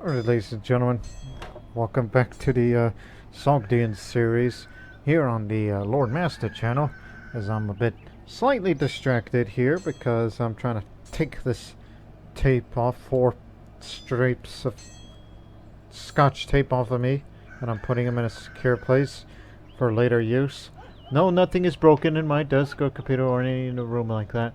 Alright, ladies and gentlemen, welcome back to the Sogdian series here on the Lord Master channel, as I'm a bit slightly distracted here because I'm trying to take this tape off, 4 strips of scotch tape off of me, and I'm putting them in a secure place for later use. No, nothing is broken in my desk or computer or any in the room like that.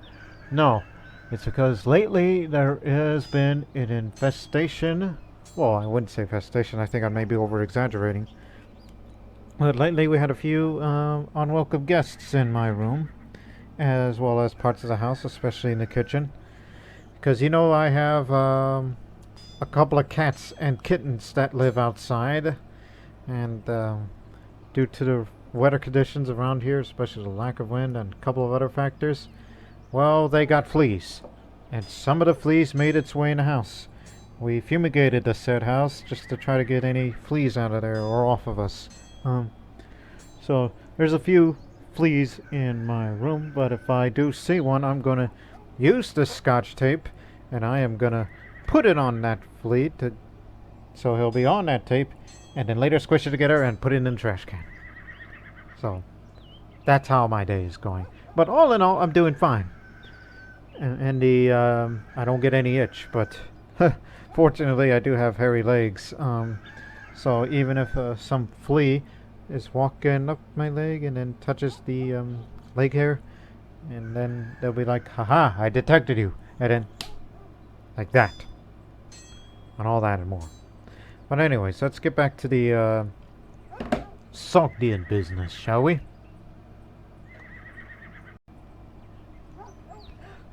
No, it's because lately there has been an infestation. Well, I wouldn't say infestation, I think I may be over-exaggerating. But lately we had a few unwelcome guests in my room, as well as parts of the house, especially in the kitchen. Because, you know, I have a couple of cats and kittens that live outside, and due to the weather conditions around here, especially the lack of wind and a couple of other factors, well, they got fleas. And some of the fleas made its way in the house. We fumigated the said house just to try to get any fleas out of there or off of us. So there's a few fleas in my room, but if I do see one, I'm gonna use the scotch tape and I am gonna put it on that flea so he'll be on that tape, and then later squish it together and put it in the trash can. So that's how my day is going. But all in all, I'm doing fine. And I don't get any itch, but fortunately I do have hairy legs. So even if some flea is walking up my leg and then touches the leg hair, and then they'll be like, haha, I detected you. And then, like that. And all that and more. But anyways, let's get back to the Sogdian business, shall we?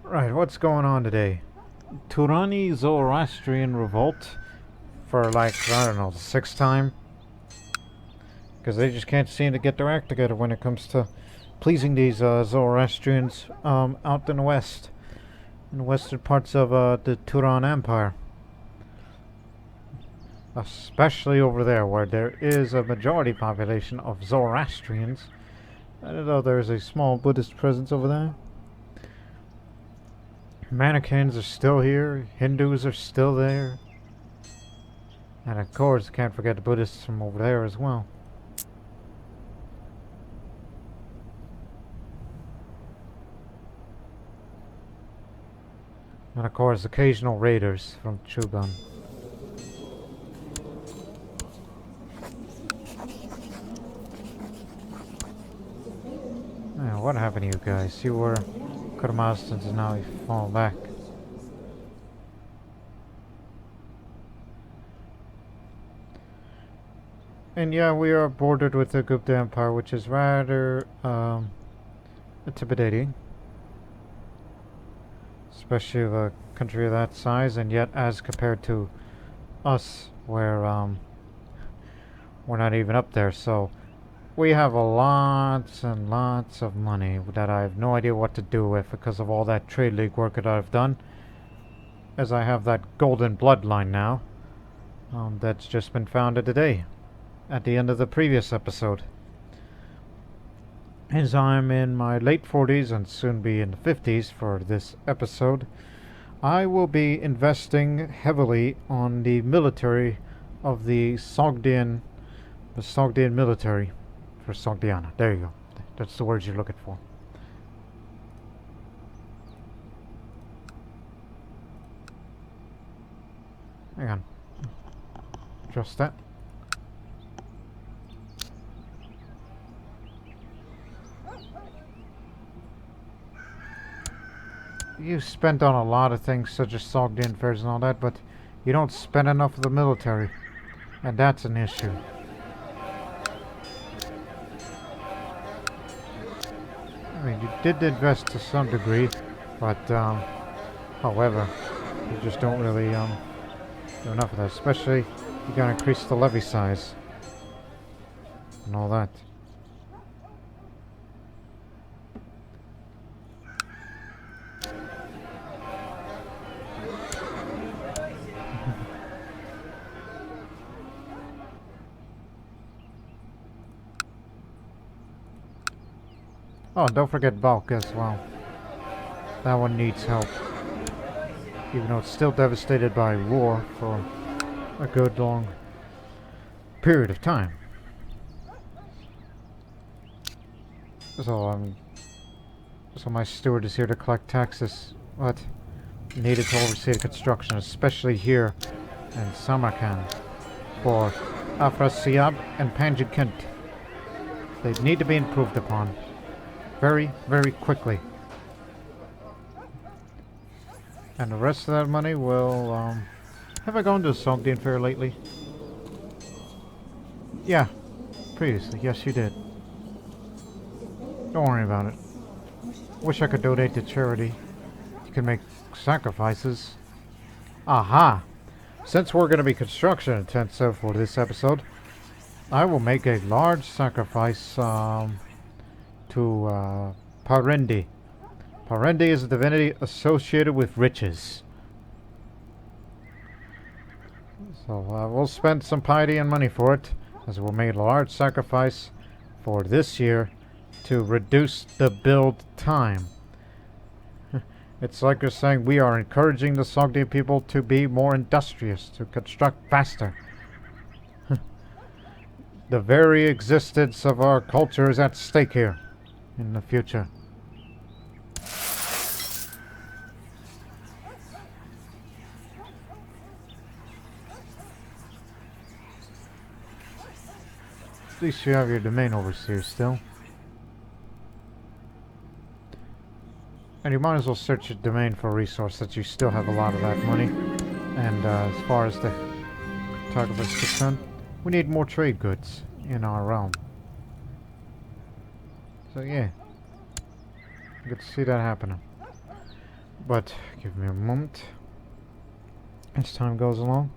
Right, what's going on today? Turani Zoroastrian revolt for, like, I don't know, the 6th time? Because they just can't seem to get their act together when it comes to pleasing these Zoroastrians out in the west, in the western parts of the Turan Empire. Especially over there where there is a majority population of Zoroastrians. I don't know, there's a small Buddhist presence over there. Mannequins are still here, Hindus are still there, and of course can't forget the Buddhists from over there as well. And of course occasional raiders from Chuban. Man, what happened to you guys? You were Kurmastans and now you fall back. And yeah, we are bordered with the Gupta Empire, which is rather intimidating. Especially of a country of that size, and yet as compared to us, where we're not even up there, so we have lots and lots of money that I have no idea what to do with because of all that trade league work that I've done. As I have that Golden Bloodline now, that's just been founded today, at the end of the previous episode. As I'm in my late 40s and soon be in the 50s for this episode, I will be investing heavily on the military of the Sogdian military. For Sogdiana. There you go. That's the words you're looking for. Hang on. Just that. You spent on a lot of things such as Sogdian fairs and all that, but you don't spend enough of the military. And that's an issue. I mean, you did invest to some degree, but however, you just don't really do enough of that. Especially, you gotta increase the levy size and all that. Oh, don't forget bulk as well. That one needs help. Even though it's still devastated by war for a good long period of time. So my steward is here to collect taxes, what needed to oversee the construction, especially here in Samarkand, for Afrasiab and Panjikent. They need to be improved upon very, very quickly. And the rest of that money will, have I gone to the Sogdian Fair lately? Yeah, previously, yes you did. Don't worry about it. Wish I could donate to charity. You can make sacrifices. Aha! Since we're going to be construction intensive for this episode, I will make a large sacrifice to Parendi. Parendi is a divinity associated with riches. So we'll spend some piety and money for it, as we'll make a large sacrifice for this year to reduce the build time. It's like you're saying we are encouraging the Sogdian people to be more industrious, to construct faster. The very existence of our culture is at stake here in the future. At least you have your domain overseer still. And you might as well search your domain for a resource that you still have a lot of that money. And as far as the cartographer is concerned, we need more trade goods in our realm. So yeah, good to see that happening. But give me a moment as time goes along.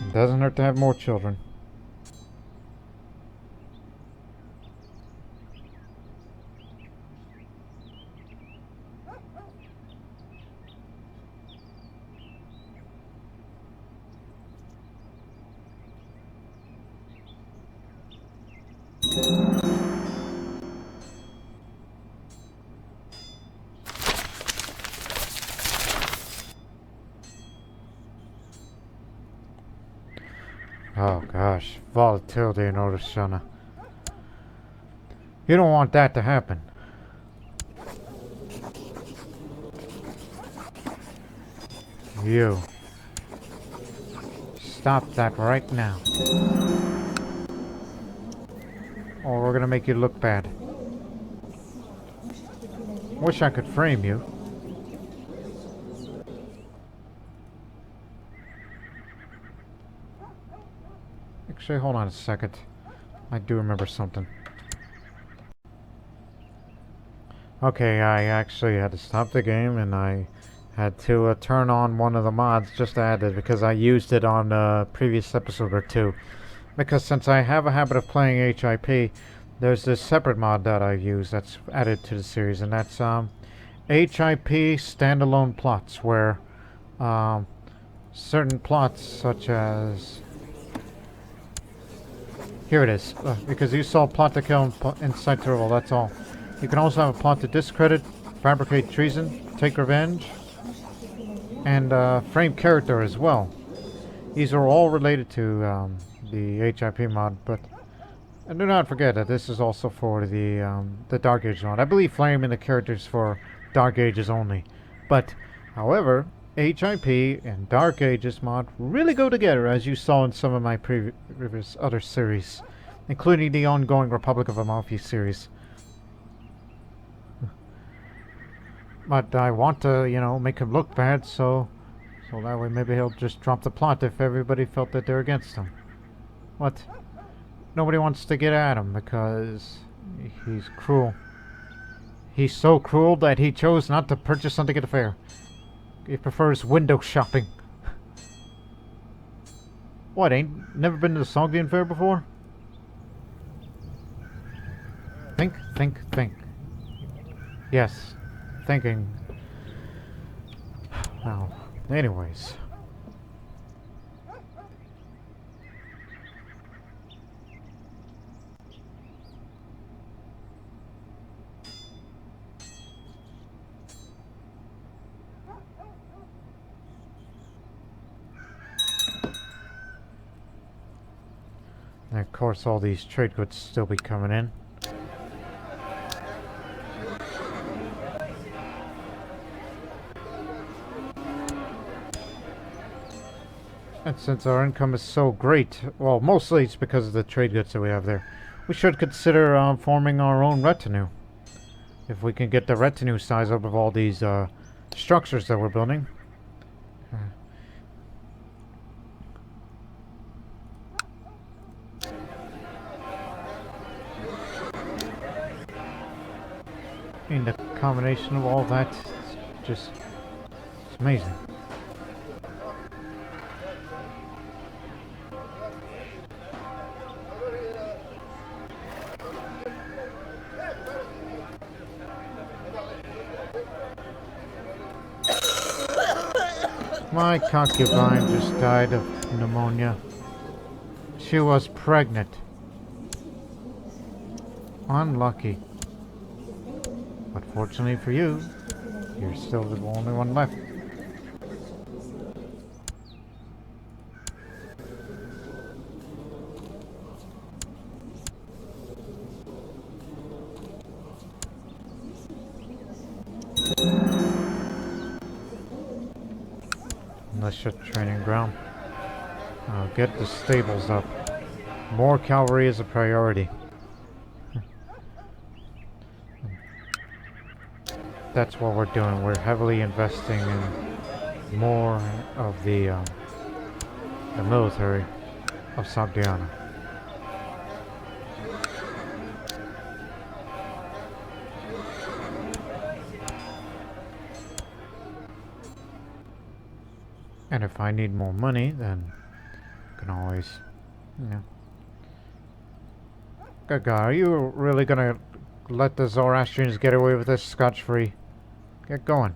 It doesn't hurt to have more children. Oh gosh, volatility in Odashana. You don't want that to happen. You. Stop that right now. Or we're gonna make you look bad. Wish I could frame you. Actually, hold on a second. I do remember something. Okay, I actually had to stop the game and I had to turn on one of the mods just added because I used it on a previous episode or two. Because since I have a habit of playing HIP, there's this separate mod that I use that's added to the series, and that's HIP standalone plots, where certain plots such as... Here it is, because you saw plot to kill inside Turtle, that's all. You can also have a plot to discredit, fabricate treason, take revenge, and frame character as well. These are all related to the HIP mod, but and do not forget that this is also for the Dark Age mod. I believe framing the characters for Dark Ages only, but however, HIP and Dark Ages mod really go together, as you saw in some of my previous other series, including the ongoing Republic of Amalfi series. But I want to, you know, make him look bad, so that way maybe he'll just drop the plot if everybody felt that they're against him. What? Nobody wants to get at him because he's cruel. He's so cruel that he chose not to purchase something at the fair. He prefers window shopping. What, ain't never been to the Sogdian Fair before? Think, think, think. Yes, thinking. Well, anyways. And of course all these trade goods still be coming in. And since our income is so great, well, mostly it's because of the trade goods that we have there, we should consider forming our own retinue. If we can get the retinue size up of all these structures that we're building. And the combination of all that, it's amazing. My concubine just died of pneumonia. She was pregnant. Unlucky. But fortunately for you, you're still the only one left. Militia training ground. I'll get the stables up. More cavalry is a priority. That's what we're doing. We're heavily investing in more of the military of Sogdiana. And if I need more money, then I can always, you know. Gaga, are you really gonna let the Zoroastrians get away with this scotch-free? Get going.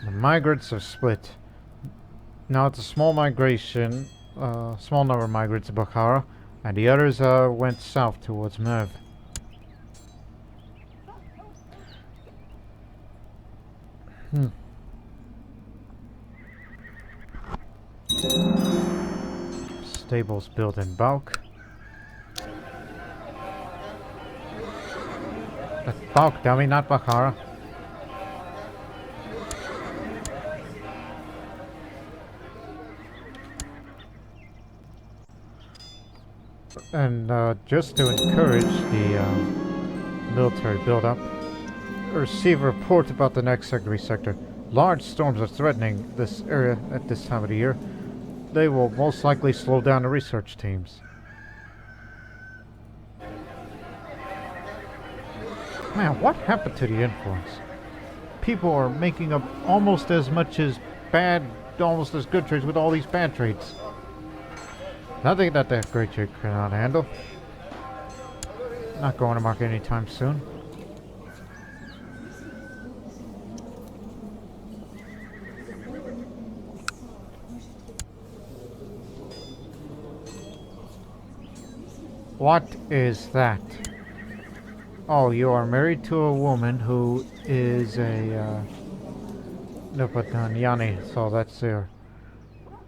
The migrants have split. Now it's a small migration, small number of migrants to Bukhara, and the others went south towards Merv. Stables built in bulk. That's bulk, dummy, not Bukhara. And just to encourage the military build-up, receive a report about the next secondary sector. Large storms are threatening this area at this time of the year. They will most likely slow down the research teams. Man, what happened to the influence? People are making up almost as much as bad, almost as good trades with all these bad trades. Nothing that the great trade cannot handle. Not going to market anytime soon. What is that? Oh, you are married to a woman who is a Nupatanyani, so that's their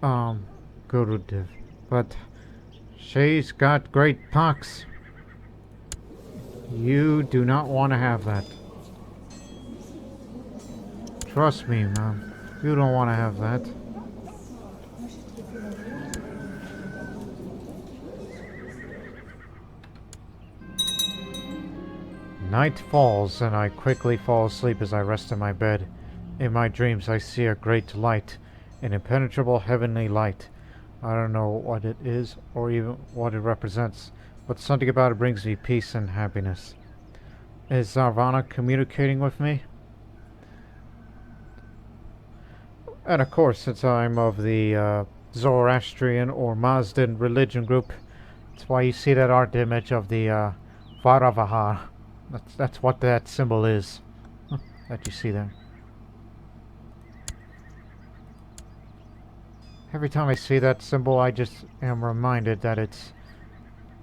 Gurudev. But she's got great pox. You do not want to have that. Trust me, ma'am. You don't want to have that. Night falls, and I quickly fall asleep as I rest in my bed. In my dreams, I see a great light, an impenetrable heavenly light. I don't know what it is, or even what it represents, but something about it brings me peace and happiness. Is Zarvana communicating with me? And of course, since I'm of the Zoroastrian or Mazdan religion group, that's why you see that art image of the Varavahar. That's what that symbol is that you see there. Every time I see that symbol, I just am reminded that it's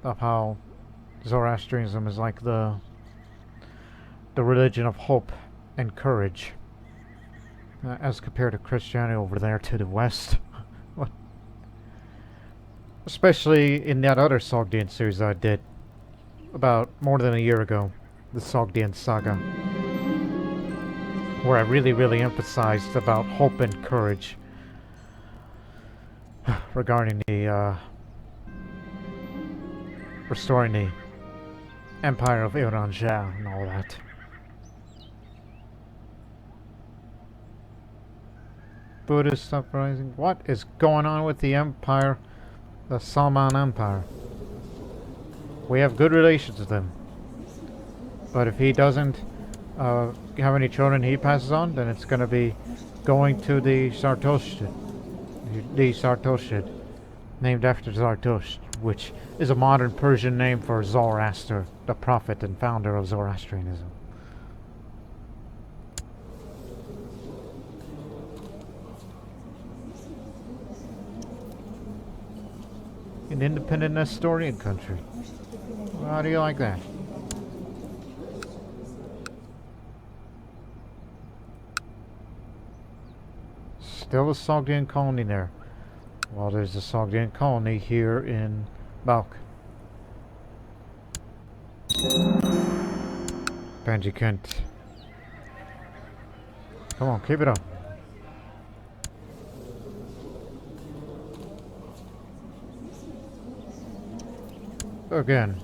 of how Zoroastrianism is like the religion of hope and courage, as compared to Christianity over there to the west. What? Especially in that other Sogdian series I did about more than a year ago, the Sogdian Saga, where I really emphasized about hope and courage regarding the restoring the Empire of Iranja and all that. Buddhist uprising. What is going on with the Empire? The Salman Empire. We have good relations with him. But if he doesn't have any children he passes on, then it's going to be going to the Sartoshid. The Sartoshid. Named after Zartush, which is a modern Persian name for Zoroaster, the prophet and founder of Zoroastrianism. An independent Nestorian country. Well, how do you like that? Still a Sogdian colony there. Well, there's a Sogdian colony here in Balk. Banji Kent. Come on, keep it up. Again.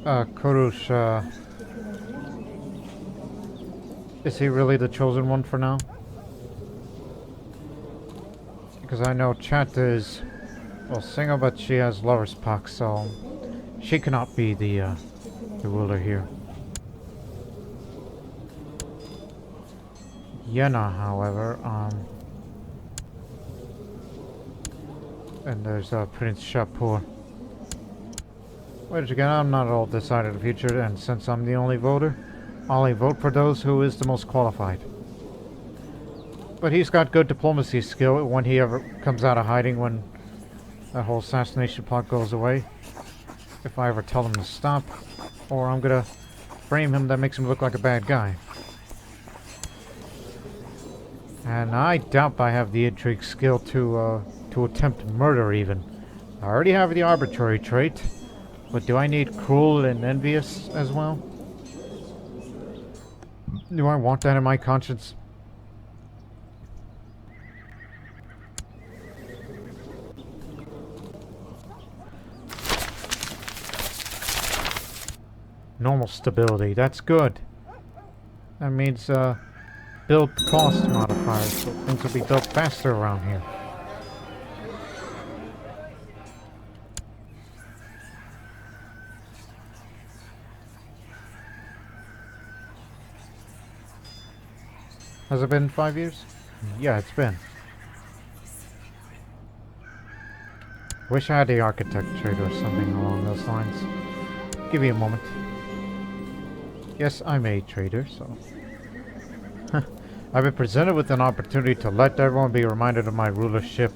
Kurush, is he really the chosen one for now? Because I know Chat is, well, single, but she has lover's pox, so she cannot be the ruler here. Yena, however, and there's Prince Shapur. Wait again, I'm not at all decided the future, and since I'm the only voter, I'll only vote for those who is the most qualified. But he's got good diplomacy skill when he ever comes out of hiding, when that whole assassination plot goes away. If I ever tell him to stop, or I'm gonna frame him that makes him look like a bad guy. And I doubt I have the intrigue skill to attempt murder even. I already have the arbitrary trait, but do I need cruel and envious as well? Do I want that in my conscience? Normal stability, that's good. That means build cost modifiers, so things will be built faster around here. Has it been 5 years? Yeah, it's been. Wish I had the architect trade or something along those lines. Give me a moment. Yes, I'm a trader, so... I've been presented with an opportunity to let everyone be reminded of my rulership.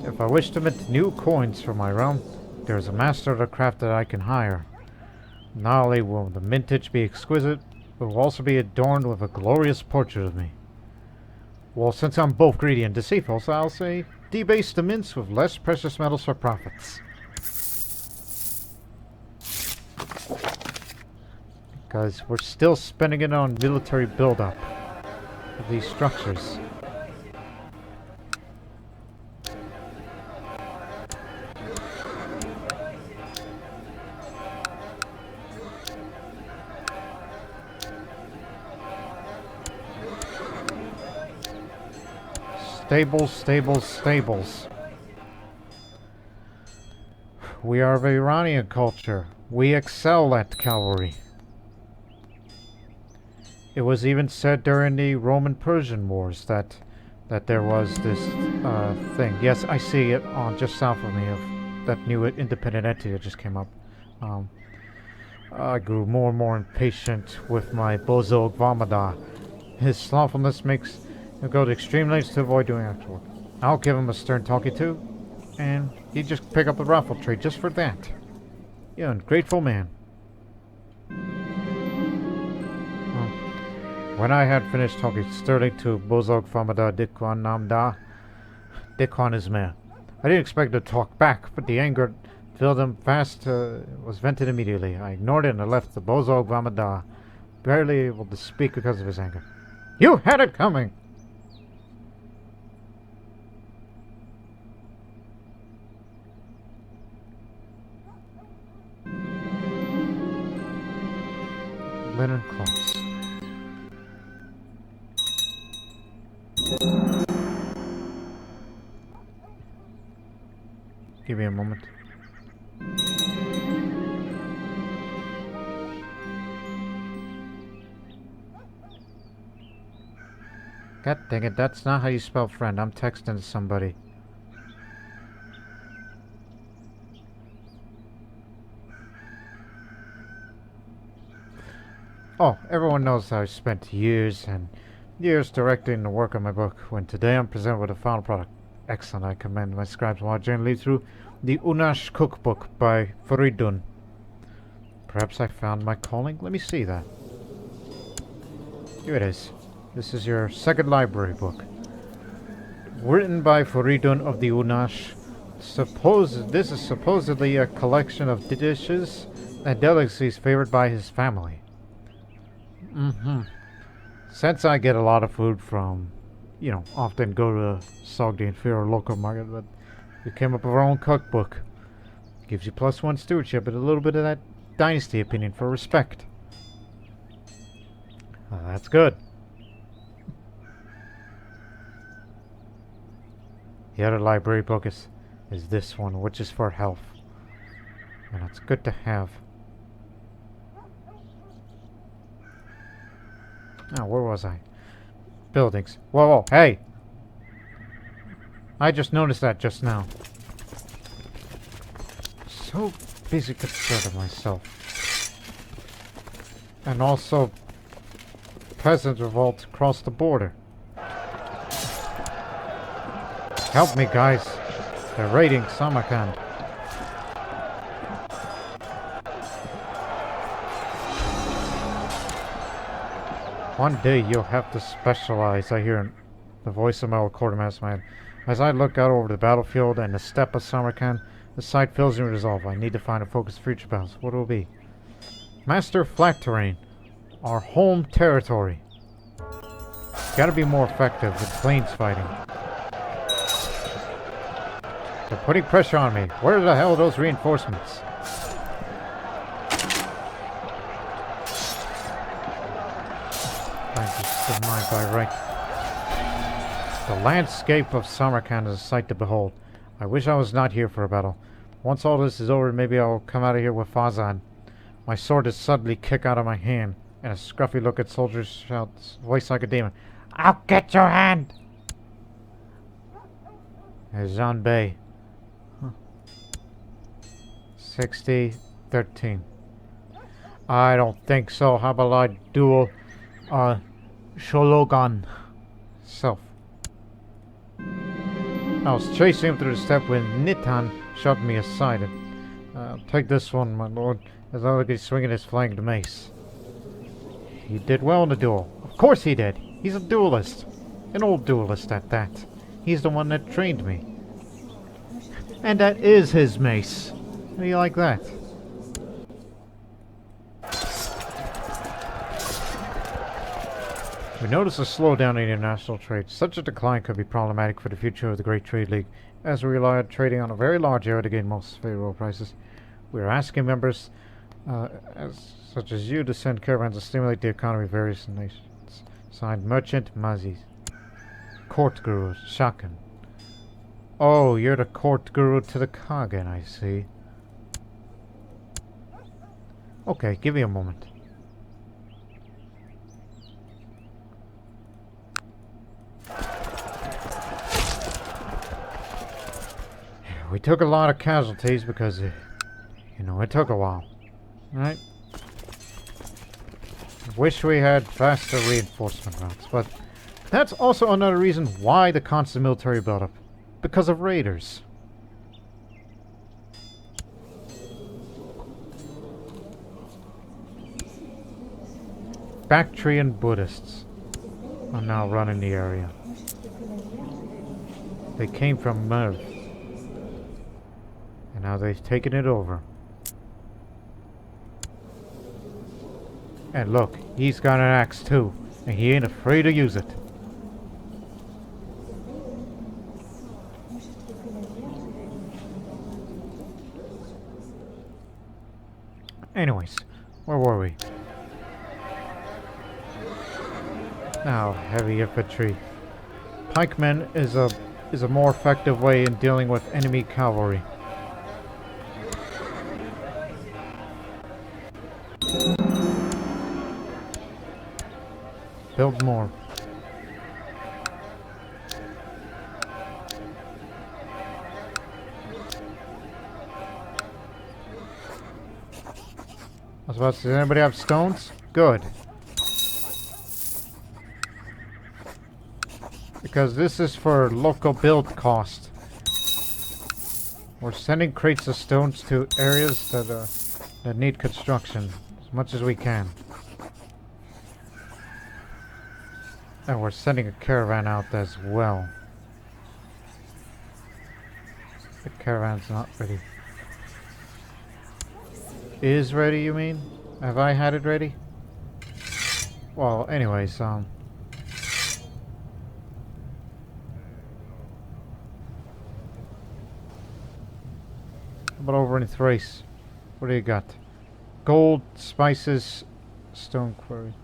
If I wish to mint new coins for my realm, there is a master of the craft that I can hire. Not only will the mintage be exquisite, it will also be adorned with a glorious portrait of me. Well, since I'm both greedy and deceitful, so I'll say, debase the mints with less precious metals for profits. Because we're still spending it on military buildup of these structures. Stables, stables, stables. We are of Iranian culture. We excel at cavalry. It was even said during the Roman-Persian Wars that there was this thing. Yes, I see it on just south of me of that new independent entity that just came up. I grew more and more impatient with my Bozog Vamada. His slothfulness makes him go to extreme lengths to avoid doing actual work. I'll give him a stern talking to, and he'd just pick up the raffle trade just for that. Yeah, ungrateful man. When I had finished talking sternly to Bozog Famada Dikwan Namda, Dikwan is man. I didn't expect to talk back, but the anger filled him fast was vented immediately. I ignored it and I left the bozo Vamada, barely able to speak because of his anger. You had it coming! Linen cloths. Give me a moment. God dang it, that's not how you spell friend. I'm texting somebody. Oh, everyone knows how I spent years and years directing the work on my book. When today I'm presented with a final product. Excellent, I commend my scribes while journeying through the Unash cookbook by Fereedun. Perhaps I found my calling? Let me see that. Here it is. This is your second library book. Written by Fereedun of the Unash. This is supposedly a collection of dishes and delicacies favored by his family. Since I get a lot of food from, often go to Sogdian Fair or local market, but we came up with our own cookbook. Gives you +1 stewardship and a little bit of that dynasty opinion for respect. That's good. The other library book is this one, which is for health. And it's good to have. Now, where was I? Buildings. Whoa, whoa, hey! I just noticed that just now. So busy concerned of myself. And also, peasant revolt across the border. Help me, guys. They're raiding Samarkand. One day you'll have to specialize, I hear the voice of my old quartermaster man. As I look out over the battlefield and the steppe of Samarkand, the sight fills me with resolve. I need to find a focus for future battles. What will it be? Master flat terrain. Our home territory. Gotta be more effective with plains fighting. They're putting pressure on me. Where the hell are those reinforcements? By right. The landscape of Samarkand is a sight to behold. I wish I was not here for a battle. Once all this is over, maybe I'll come out of here with Fazan. My sword is suddenly kicked out of my hand, and a scruffy look at soldiers shouts, voice like a demon, "I'll get your hand!" There's Jean Bay. 60-13. I don't think so. How about I duel, Shologan self. I was chasing him through the steppe when Nitan shoved me aside. Take this one, my lord, as I look at swinging his flanked mace. He did well in the duel. Of course he did. He's a duelist. An old duelist at that. He's the one that trained me. And that is his mace. How do you like that? We notice a slowdown in international trade. Such a decline could be problematic for the future of the Great Trade League, as we rely on trading on a very large area to gain most favorable prices. We are asking members, such as you, to send caravans to stimulate the economy of various nations. Signed, Merchant Mazis. Court Guru, Shakan. Oh, you're the court guru to the Kagan, I see. Okay, give me a moment. We took a lot of casualties because, it took a while. Right? Wish we had faster reinforcement routes, but that's also another reason why the constant military buildup. Because of raiders. Bactrian Buddhists are now running the area. They came from Merv. And now they've taken it over. And look, he's got an axe too, and he ain't afraid to use it. Anyways, where were we? Now, heavy infantry. Pikemen is a more effective way in dealing with enemy cavalry. Build more. I was about to say, does anybody have stones? Good. Because this is for local build cost. We're sending crates of stones to areas that need construction as much as we can. And we're sending a caravan out as well. The caravan's not ready. Is ready, you mean? Have I had it ready? Well, anyways, how about over in Thrace? What do you got? Gold, spices, stone quarry.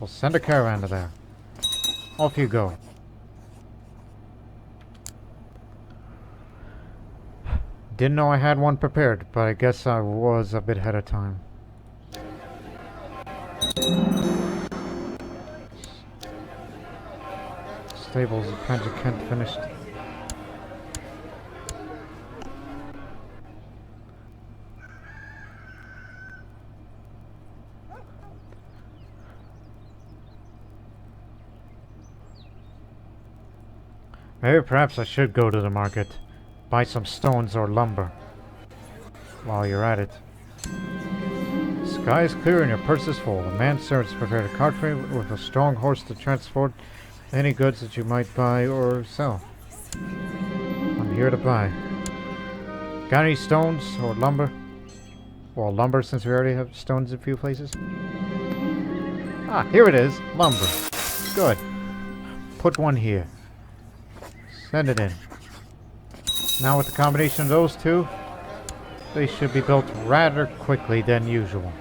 We'll send a caravan to there. Off you go. Didn't know I had one prepared, but I guess I was a bit ahead of time. Stables of Patriarch Kent finished. Maybe perhaps I should go to the market. Buy some stones or lumber. While you're at it. The sky is clear and your purse is full. The manservants prepared a cart for you with a strong horse to transport any goods that you might buy or sell. I'm here to buy. Got any stones or lumber? Well, lumber since we already have stones in a few places. Ah, here it is. Lumber. Good. Put one here. Send it in. Now with the combination of those two, they should be built rather quickly than usual.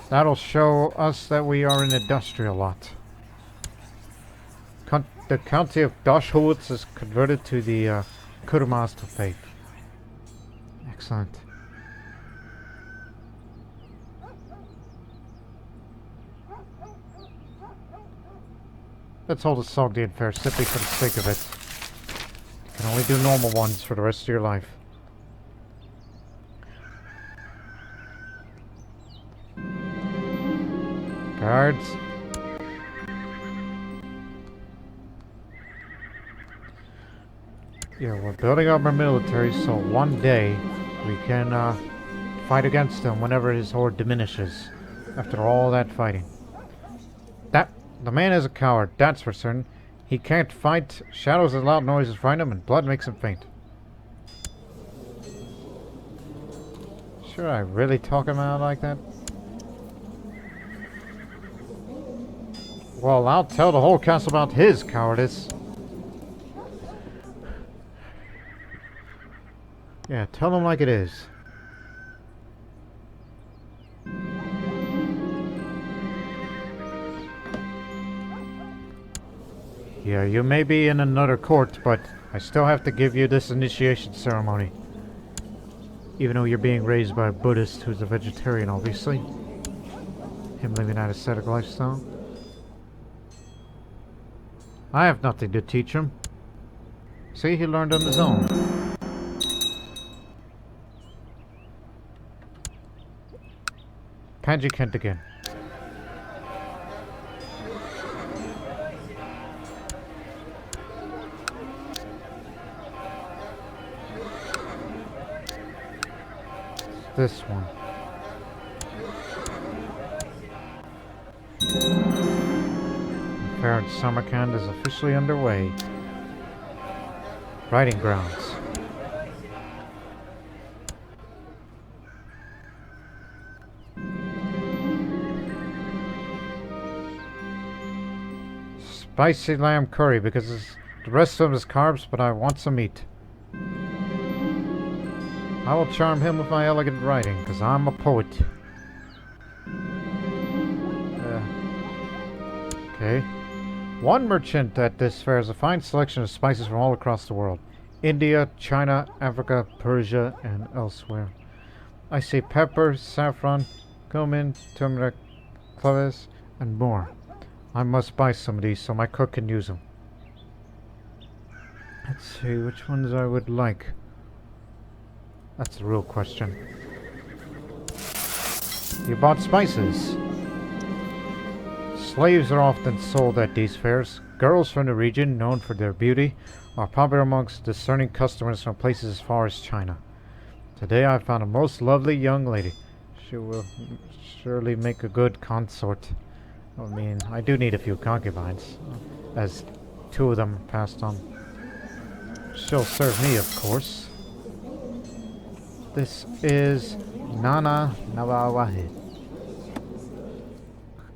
That'll show us that we are an industrial lot. The county of Doshowitz is converted to the Kurmaster faith. Excellent. Let's hold a Sogdian fair simply for the sake of it. You can only do normal ones for the rest of your life. Guards. Yeah, we're building up our military so one day we can fight against him whenever his horde diminishes. After all that fighting. The man is a coward, that's for certain. He can't fight, shadows and loud noises frighten him, and blood makes him faint. Should I really talk him out like that? Well, I'll tell the whole castle about his cowardice. Yeah, tell him like it is. Yeah, you may be in another court, but I still have to give you this initiation ceremony. Even though you're being raised by a Buddhist who's a vegetarian, obviously. Him living that ascetic lifestyle. I have nothing to teach him. See, he learned on his own. Patriarch Kent again. This one. The fair in Samarkand is officially underway. Riding grounds. Spicy lamb curry because the rest of them is carbs, but I want some meat. I will charm him with my elegant writing because I'm a poet. Okay. One merchant at this fair has a fine selection of spices from all across the world. India, China, Africa, Persia, and elsewhere. I see pepper, saffron, cumin, turmeric, cloves, and more. I must buy some of these so my cook can use them. Let's see which ones I would like. That's the real question. You bought spices. Slaves are often sold at these fairs. Girls from the region, known for their beauty, are popular amongst discerning customers from places as far as China. Today I found a most lovely young lady. She will surely make a good consort. I mean, I do need a few concubines, as 2 of them passed on. She'll serve me, of course. This is Nana Nawawahid,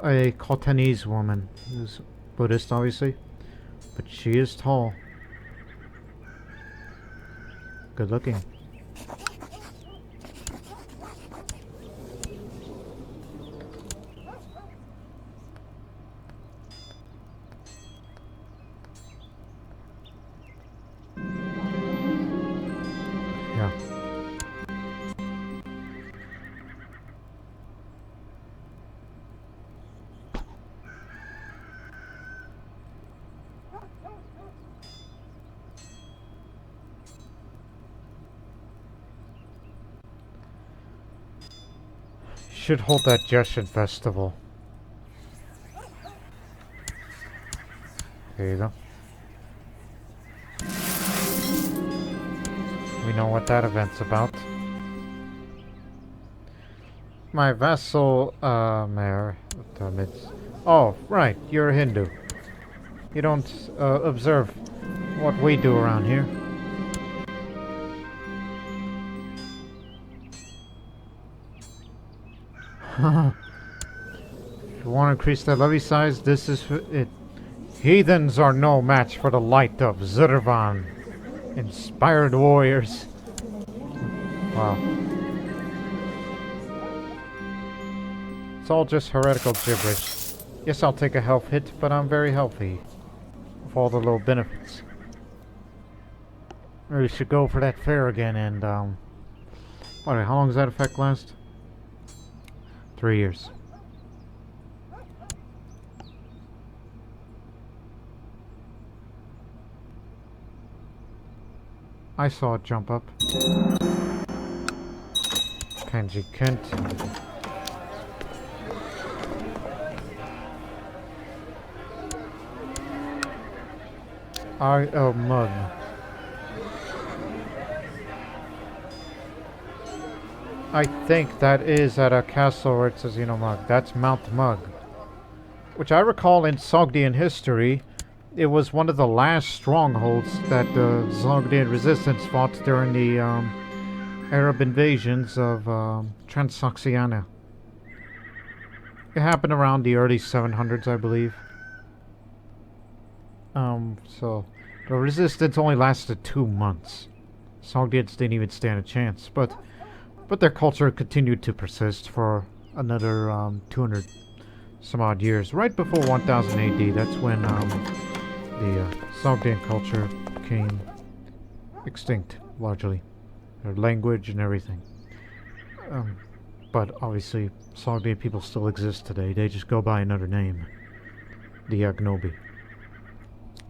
a Khotanese woman who's Buddhist, obviously, but she is tall. Good looking. Yeah. Should hold that Jeshan festival. There you go. We know what that event's about. My vassal, mayor. Oh, right, you're a Hindu. You don't, observe what we do around here. If you want to increase that levy size, this is it. Heathens are no match for the light of Zurvan. Inspired warriors. Wow. It's all just heretical gibberish. Yes, I'll take a health hit, but I'm very healthy. With all the little benefits. Maybe we should go for that fair again and, wait, how long does that effect last? 3 years. I saw it jump up. Kanji Kent. R.L. Mug. I think that is at a castle where it says, Mug. That's Mount Mug. Which I recall in Sogdian history, it was one of the last strongholds that the Sogdian resistance fought during the Arab invasions of Sogdiana. It happened around the early 700s, I believe. So the resistance only lasted 2 months. Sogdians didn't even stand a chance, but their culture continued to persist for another 200 some odd years. Right before 1000 AD, that's when the Sogdian culture became extinct, largely. Their language and everything. But obviously, Sogdian people still exist today. They just go by another name. The Agnobi.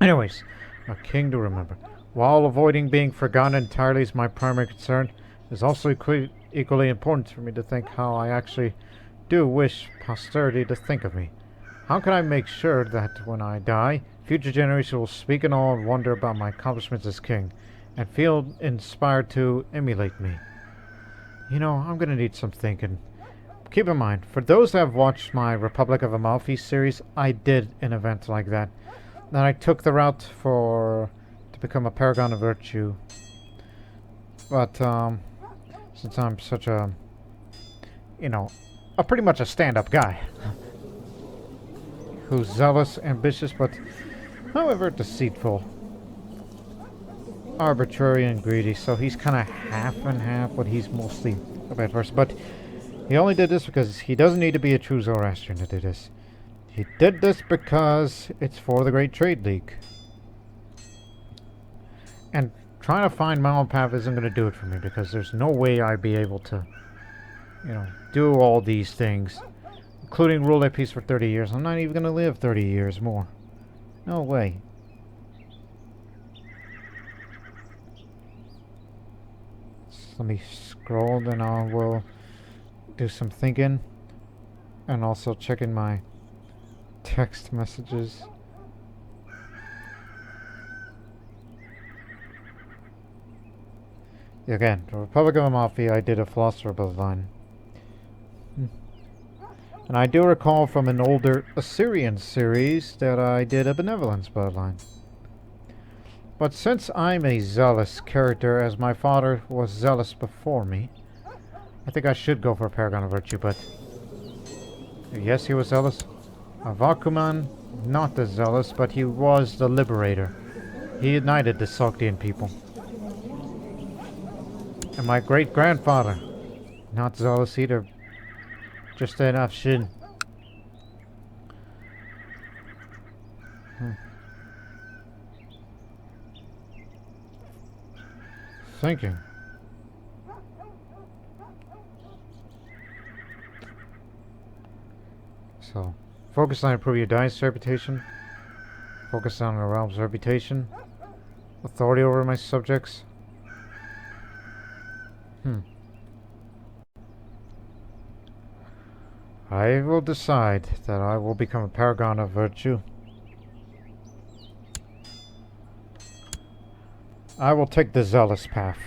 Anyways, a king to remember. While avoiding being forgotten entirely is my primary concern, it's also equally important for me to think how I actually do wish posterity to think of me. How can I make sure that when I die, future generations will speak in awe and wonder about my accomplishments as king, and feel inspired to emulate me? I'm gonna need some thinking. Keep in mind, for those that have watched my Republic of Amalfi series, I did an event like that. Then I took the route for to become a paragon of virtue. But since I'm such a, you know, pretty much a stand-up guy who's zealous, ambitious, but however deceitful, arbitrary, and greedy, so he's kind of half and half, but he's mostly a bad person. But he only did this because he doesn't need to be a true Zoroastrian to do this. He did this because it's for the Great Trade League. And trying to find my own path isn't going to do it for me, because there's no way I'd be able to, you know, do all these things, including rule that peace for 30 years. I'm not even going to live 30 years more. No way. So let me scroll, then I will do some thinking, and also checking my text messages. Again, the Republic of Amalfi, I did a philosopher bloodline. And I do recall from an older Assyrian series that I did a benevolence bloodline. But since I'm a zealous character, as my father was zealous before me, I think I should go for a paragon of virtue, but yes, he was zealous. Avakuman, not as zealous, but he was the liberator. He united the Sogdian people. And my great-grandfather, not zealous either, just enough shin. Thinking. So, focus on improving your dynasty reputation. Focus on the realm's reputation. Authority over my subjects. I will decide that I will become a paragon of virtue. I will take the zealous path.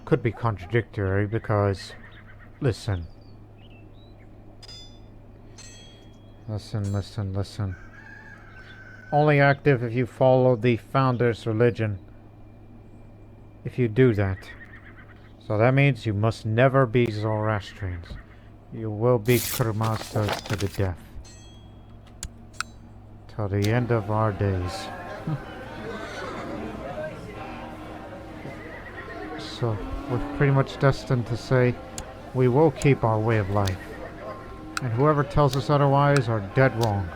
Could be contradictory because, listen. Listen. Only active if you follow the founder's religion. If you do that. So that means you must never be Zoroastrians. You will be Kurmastas to the death. Till the end of our days. So we're pretty much destined to say we will keep our way of life. And whoever tells us otherwise are dead wrong.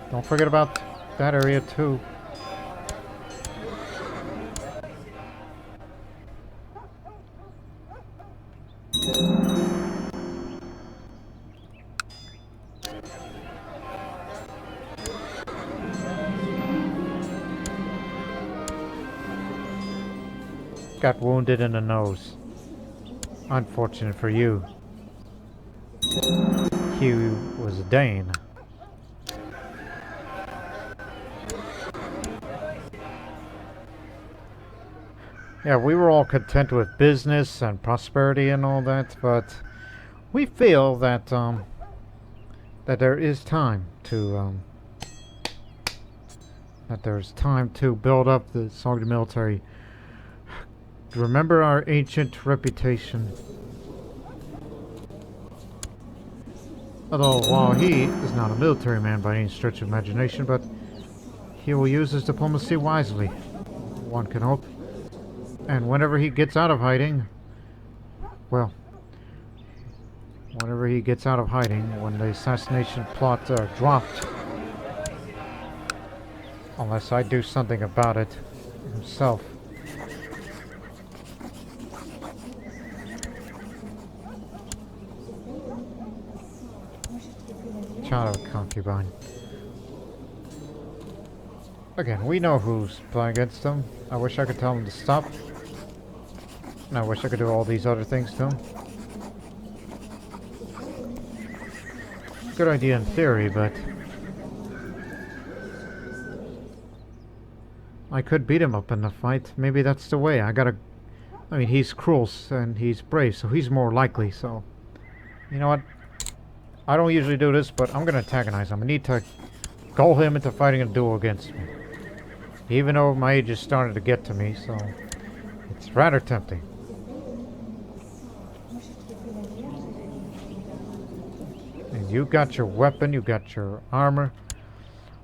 Don't forget about that area too. Got wounded in the nose. Unfortunate for you. He was a Dane. Yeah, we were all content with business and prosperity and all that, but we feel that that there is time to build up the Sogdian military. Remember our ancient reputation. Although, while he is not a military man by any stretch of imagination, but he will use his diplomacy wisely, one can hope. And whenever he gets out of hiding, well, when the assassination plot dropped, unless I do something about it himself. Child of a concubine. Again, we know who's playing against them. I wish I could tell them to stop. And I wish I could do all these other things to him. Good idea in theory, but I could beat him up in the fight. Maybe that's the way. I mean, he's cruel and he's brave, so he's more likely, so... You know what? I don't usually do this, but I'm gonna antagonize him. I need to gull him into fighting a duel against me. Even though my age is starting to get to me, so... It's rather tempting. And you got your weapon, you got your armor.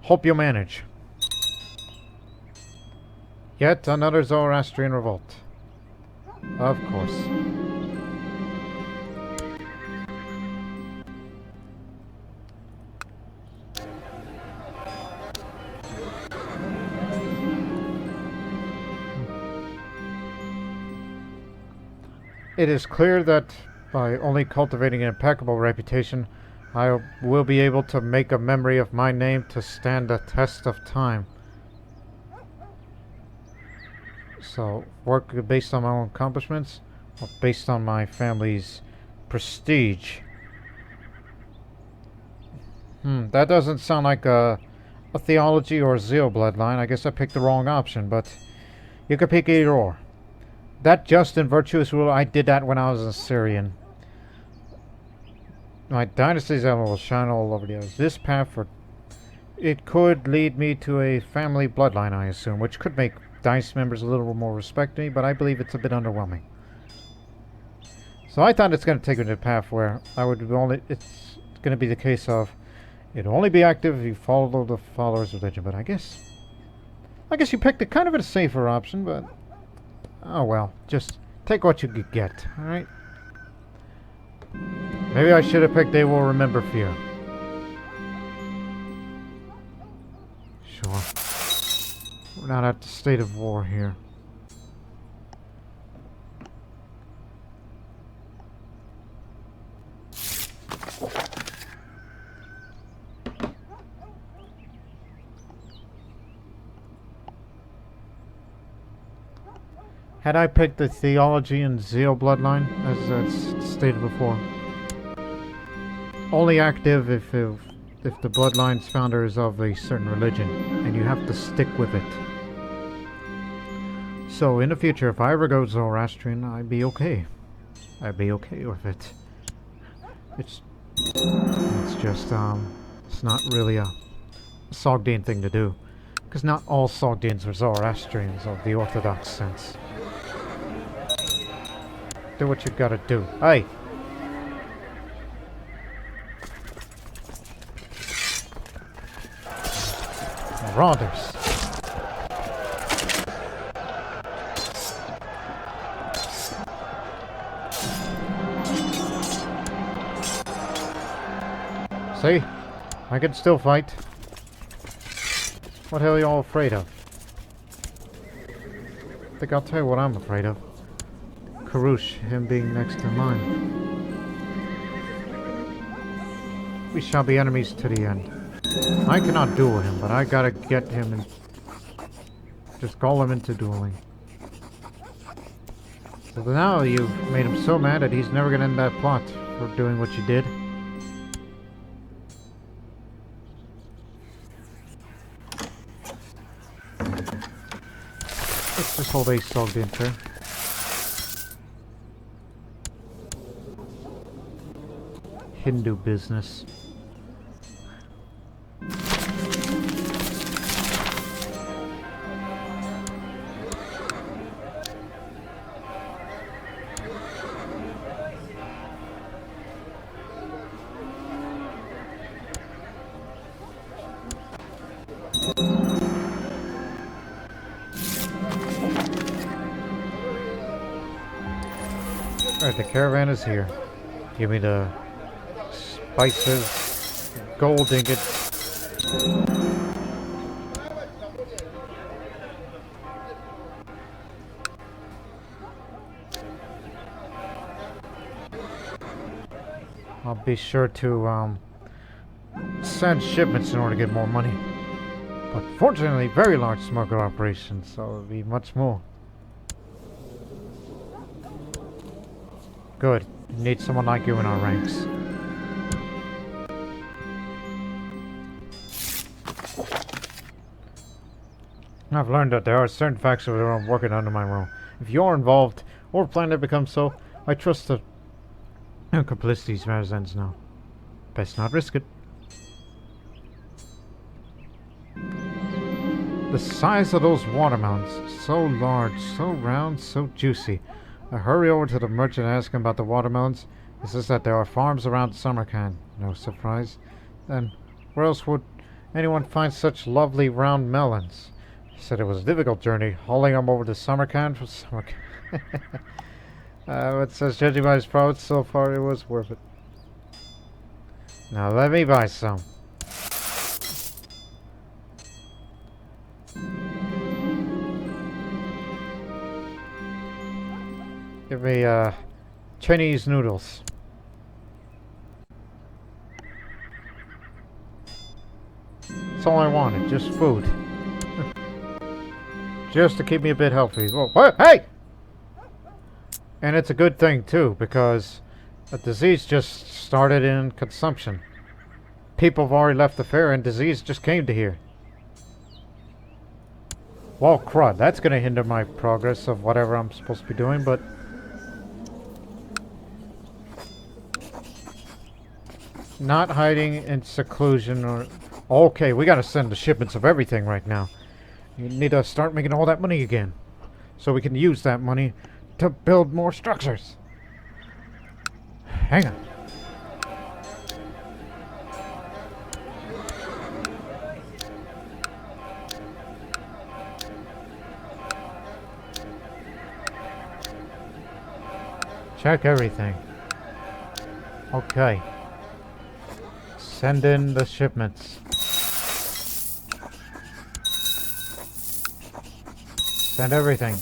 Hope you manage. Yet another Zoroastrian revolt. Of course. It is clear that by only cultivating an impeccable reputation, I will be able to make a memory of my name to stand the test of time. So, work based on my own accomplishments, or based on my family's prestige. That doesn't sound like a theology or a zeal bloodline. I guess I picked the wrong option, but you could pick either or. That just and virtuous rule, I did that when I was a Syrian. My dynasty's element will shine all over the others. This path, it could lead me to a family bloodline, I assume, which could make dynasty members a little more respect me, but I believe it's a bit underwhelming. So I thought it's going to take me to a path where it's going to be the case of, it'll only be active if you follow the follower's religion, but I guess you picked a kind of a safer option, but... Oh well, just take what you could get, alright? Maybe I should have picked They Will Remember Fear. Sure. We're not at the state of war here. Had I picked the theology and zeal bloodline, as stated before, only active if the bloodline's founder is of a certain religion, and you have to stick with it. So in the future, if I ever go Zoroastrian, I'd be okay. I'd be okay with it. It's just it's not really a Sogdian thing to do, because not all Sogdians are Zoroastrians of the orthodox sense. Do what you gotta do. Hey! Marauders! See? I can still fight. What the hell are y'all afraid of? I think I'll tell you what I'm afraid of. Karush, him being next to mine. We shall be enemies to the end. I cannot duel him, but I gotta get him and just call him into dueling. So now you've made him so mad that he's never gonna end that plot for doing what you did. Let's just hold a Sogdian turn. Hindu business. Alright, the caravan is here. Give me the spices, gold ingots. I'll be sure to send shipments in order to get more money. But fortunately, very large smuggler operation, so it'll be much more. Good. Need someone like you in our ranks. I've learned that there are certain facts that are working under my rule. If you're involved, or plan to become so, I trust the complicity's matters ends now. Best not risk it. The size of those watermelons, so large, so round, so juicy. I hurry over to the merchant and ask him about the watermelons. He says that there are farms around Samarkand. No surprise. Then, where else would anyone find such lovely round melons? He said it was a difficult journey, hauling them over to Samarkand from Samarkand. It says, judging by his profits so far, it was worth it. Now let me buy some. Give me, Chinese noodles. That's all I wanted, just food. Just to keep me a bit healthy. Whoa, what? Hey! And it's a good thing, too, because a disease just started in consumption. People have already left the fair and disease just came to here. Well, crud, that's going to hinder my progress of whatever I'm supposed to be doing, but... Not hiding in seclusion or... Okay, we gotta send the shipments of everything right now. You need to start making all that money again. So we can use that money to build more structures. Hang on. Check everything. Okay. Send in the shipments. Send everything.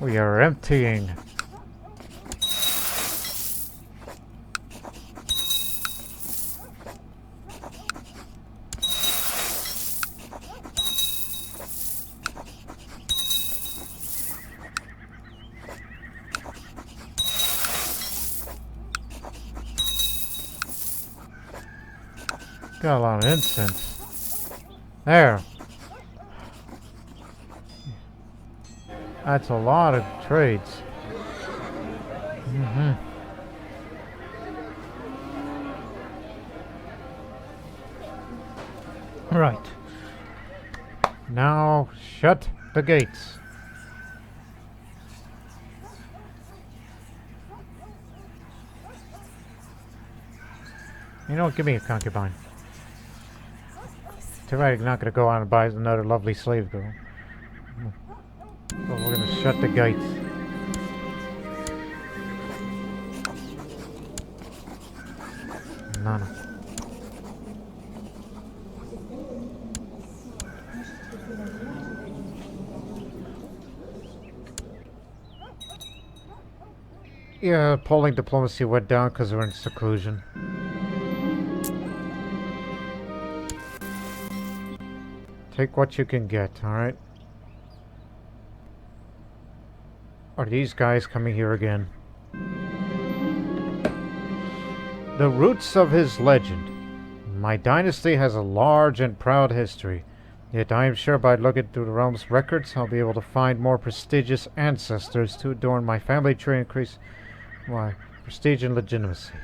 We are emptying. Got a lot of incense. There. That's a lot of trades. Right. Now shut the gates. You know what? Give me a concubine. Too bad you're not going to go out and buy another lovely slave girl. But we're going to shut the gates. None. Yeah, polling diplomacy went down because we're in seclusion. Take what you can get, alright? Are these guys coming here again? The roots of his legend. My dynasty has a large and proud history. Yet I am sure by looking through the realm's records, I'll be able to find more prestigious ancestors to adorn my family tree and increase my prestige and legitimacy.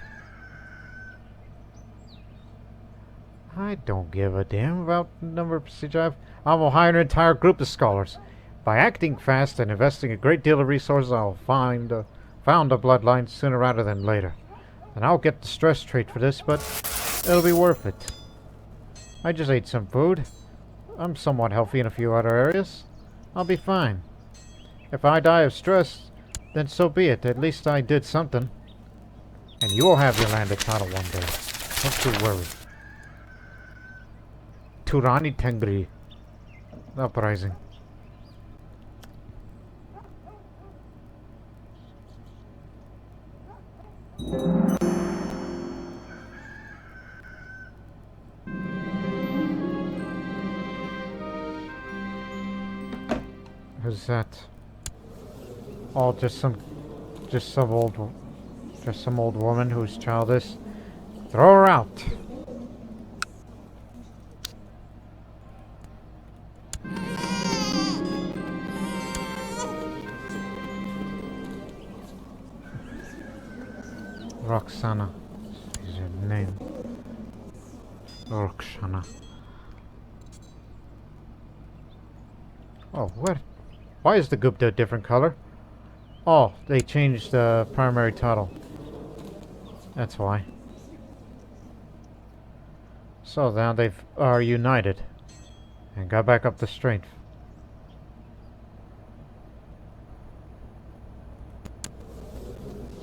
I don't give a damn about the number of prestige I have. I will hire an entire group of scholars. By acting fast and investing a great deal of resources, I'll found a bloodline sooner rather than later. And I'll get the stress trait for this, but it'll be worth it. I just ate some food. I'm somewhat healthy in a few other areas. I'll be fine. If I die of stress, then so be it. At least I did something. And you'll have your landed title one day. Don't you worry. Turani Tengri. Uprising. Who's that? Oh, just some old Just some old woman who's childish. Throw her out! Roxana is her name. Roxana. Oh, what? Why is the Gupta a different color? Oh, they changed the primary title. That's why. So now they are united and got back up the strength.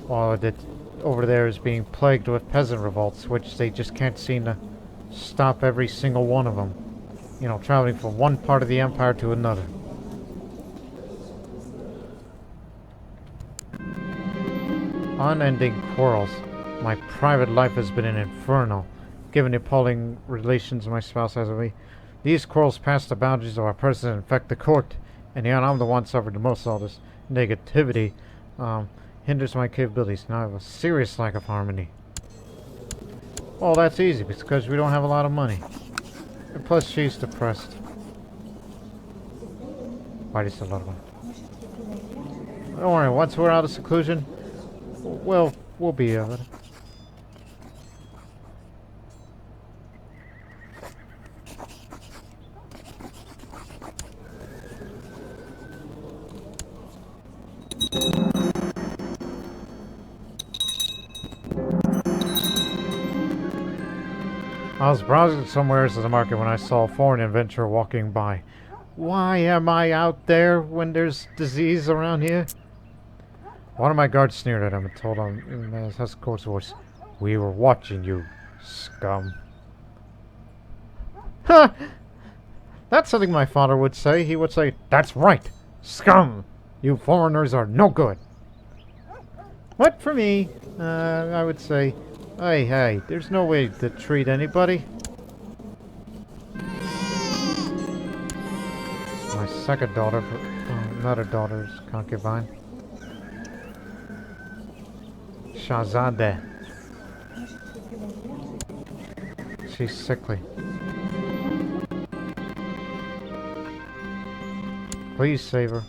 While it over there is being plagued with peasant revolts, which they just can't seem to stop every single one of them. You know, traveling from one part of the empire to another. Unending quarrels. My private life has been an inferno, given the appalling relations my spouse has with me. These quarrels pass the boundaries of our person and infect the court, and yet I'm the one suffering the most of all this negativity. Hinders my capabilities. Now I have a serious lack of harmony. Well, that's easy, because we don't have a lot of money. And plus, she's depressed. Why is a lot of money? Don't worry, once we're out of seclusion, well, we'll be out of it. I was browsing somewhere in the market when I saw a foreign adventurer walking by. Why am I out there when there's disease around here? One of my guards sneered at him and told him in his husk coarse voice, "We were watching you, scum." Ha! That's something my father would say. He would say, "That's right, scum! You foreigners are no good." What for me? I would say, hey, there's no way to treat anybody. My second daughter, another daughter's concubine. Shahzadeh. She's sickly. Please save her.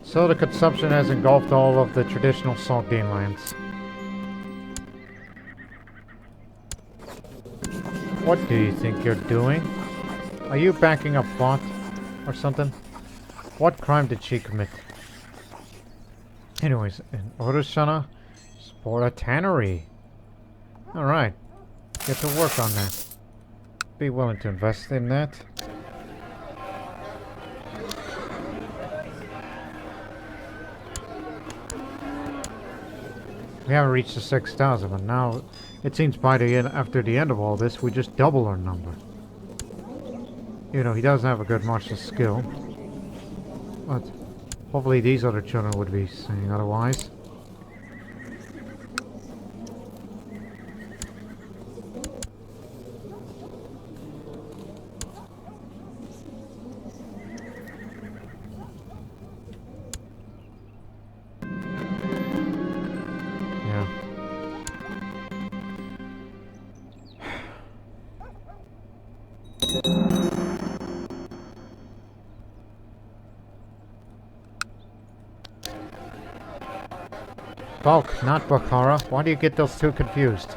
So the consumption has engulfed all of the traditional Sogdian lands. What do you think you're doing? Are you backing up plot or something? What crime did she commit? Anyways, in Oroshana, sport a tannery. Alright, get to work on that. Be willing to invest in that. We haven't reached the 6,000, but now it seems by the end, after the end of all this, we just double our number. You know, he doesn't have a good martial skill, but hopefully these other children would be saying otherwise. Bulk, not Bukhara. Why do you get those two confused?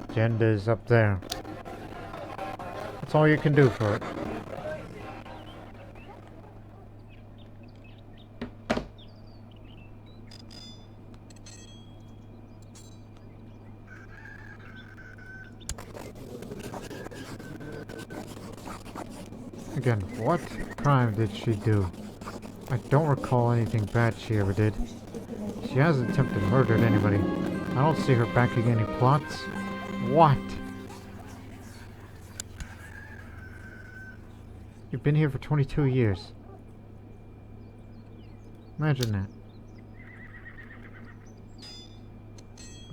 Agenda is up there. That's all you can do for it. Again, what crime did she do? I don't recall anything bad she ever did. She hasn't attempted murder at anybody. I don't see her backing any plots. What? You've been here for 22 years. Imagine that.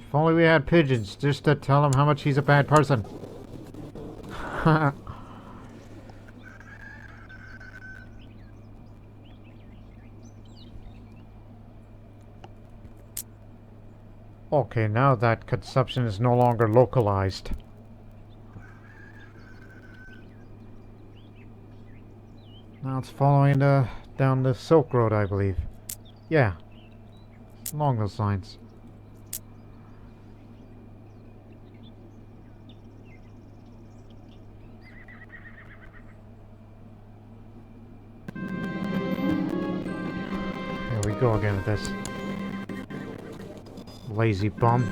If only we had pigeons just to tell him how much he's a bad person. Okay, now that consumption is no longer localized. Now it's following down the Silk Road, I believe. Yeah, along those lines. Here we go again with this. Lazy bum.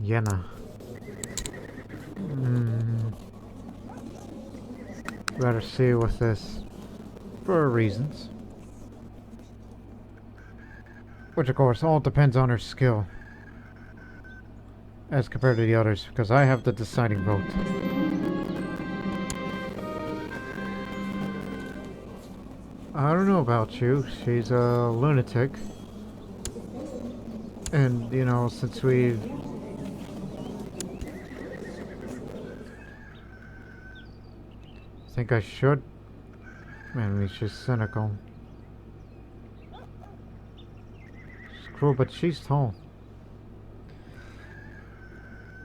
Yenna. Better see with this for reasons. Which of course all depends on her skill. As compared to the others, because I have the deciding vote. I don't know about you, she's a lunatic. And, you know, since we've... think I should? Man, he's just cynical. She's cruel, but she's tall.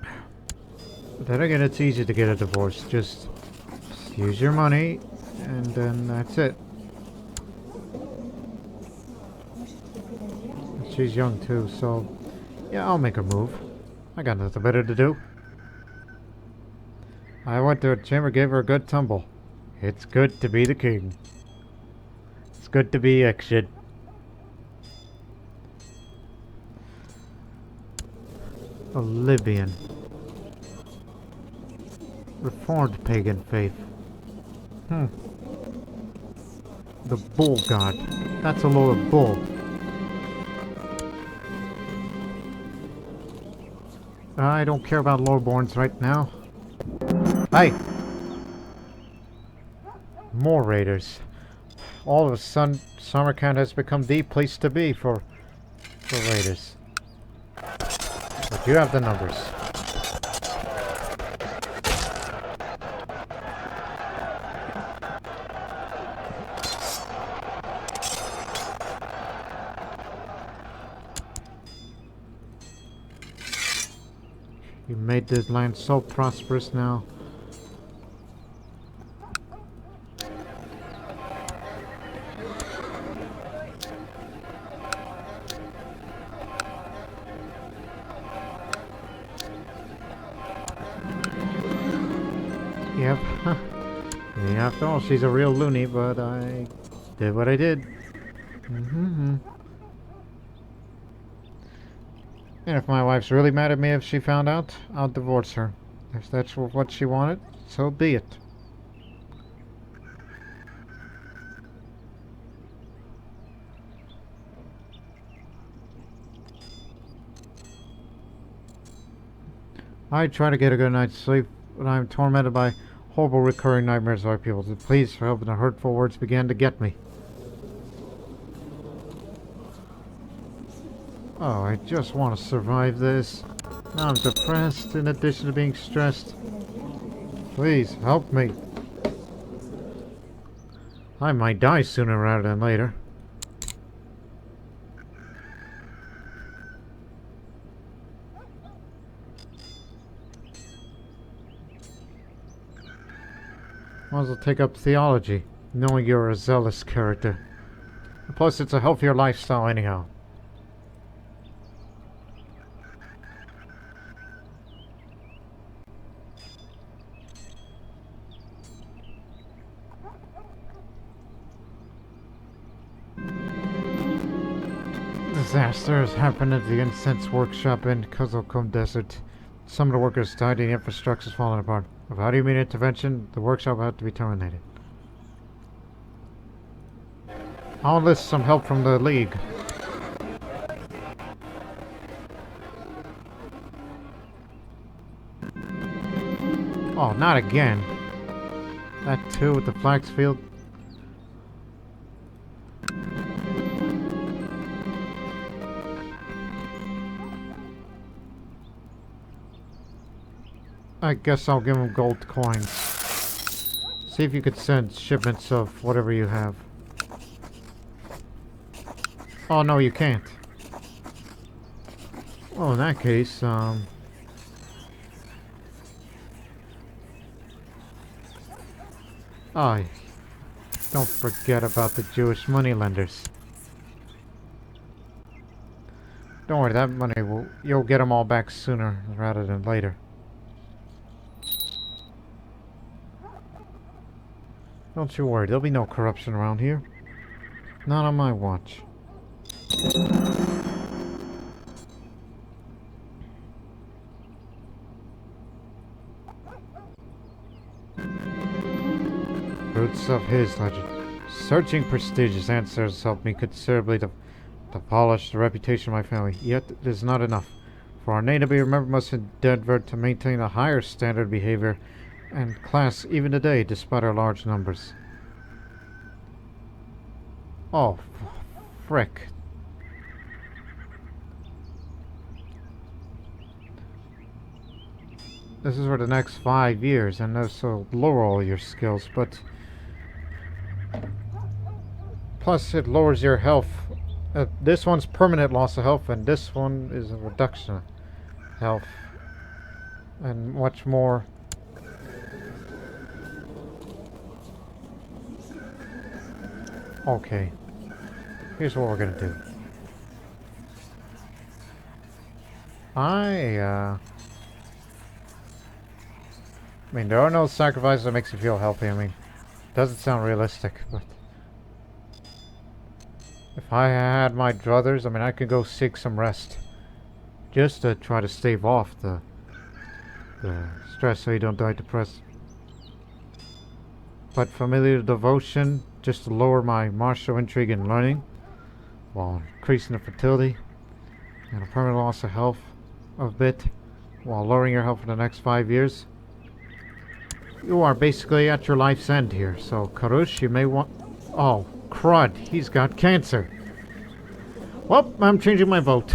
But then again, it's easy to get a divorce. Just use your money, and then that's it. She's young too, so yeah, I'll make a move. I got nothing better to do. I went to a chamber, gave her a good tumble. It's good to be the king. It's good to be Ekshid. A Libyan. Reformed pagan faith. The bull god. That's a load of bull. I don't care about lowborns right now. Hey! More raiders. All of a sudden, Samarkand has become the place to be for raiders. But you have the numbers. You made this land so prosperous now. Yep. Yeah, after all, she's a real loony, but I did what I did. And if my wife's really mad at me if she found out, I'll divorce her. If that's what she wanted, so be it. I try to get a good night's sleep, but I'm tormented by horrible recurring nightmares by people. The pleas for help and the hurtful words began to get me. Oh, I just want to survive this. Now I'm depressed in addition to being stressed. Please, help me. I might die sooner rather than later. Might as well take up theology, knowing you're a zealous character. Plus, it's a healthier lifestyle anyhow. Disaster has happened at the incense workshop in Kuzelkum Desert. Some of the workers died and the infrastructure is falling apart. Without immediate intervention, the workshop will have to be terminated. I'll enlist some help from the League. Oh, not again. That too with the flax field. I guess I'll give him gold coins. See if you could send shipments of whatever you have. Oh no, you can't. Well, in that case, oh, don't forget about the Jewish moneylenders. Don't worry, that money you'll get them all back sooner rather than later. Don't you worry, there'll be no corruption around here. Not on my watch. Roots of his legend. Searching prestigious ancestors helped me considerably to polish the reputation of my family. Yet it is not enough. For our name to be remembered must endeavor to maintain a higher standard of behavior and class even today, despite our large numbers. Oh, frick. This is for the next 5 years, and also lower all your skills, but plus it lowers your health. This one's permanent loss of health, and this one is a reduction of health, and much more. Okay, here's what we're gonna do. I mean, there are no sacrifices that makes you feel healthy. I mean, it doesn't sound realistic, but if I had my druthers, I mean, I could go seek some rest, just to try to stave off the stress, so you don't die depressed. But familiar devotion, just to lower my martial intrigue and learning, while increasing the fertility, and a permanent loss of health a bit, while lowering your health for the next 5 years. You are basically at your life's end here, so Karush, you may want... Oh, crud, he's got cancer. Well, I'm changing my vote.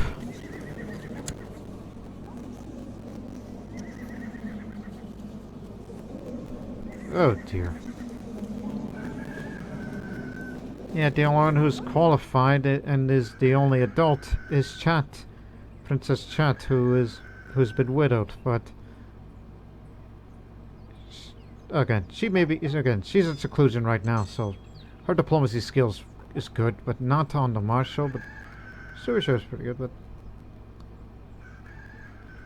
Oh dear. Yeah, the only one who's qualified and is the only adult is Chat, Princess Chat, who's been widowed, but again, she's in seclusion right now, so her diplomacy skills is good, but not on the martial. But Suisha is pretty good,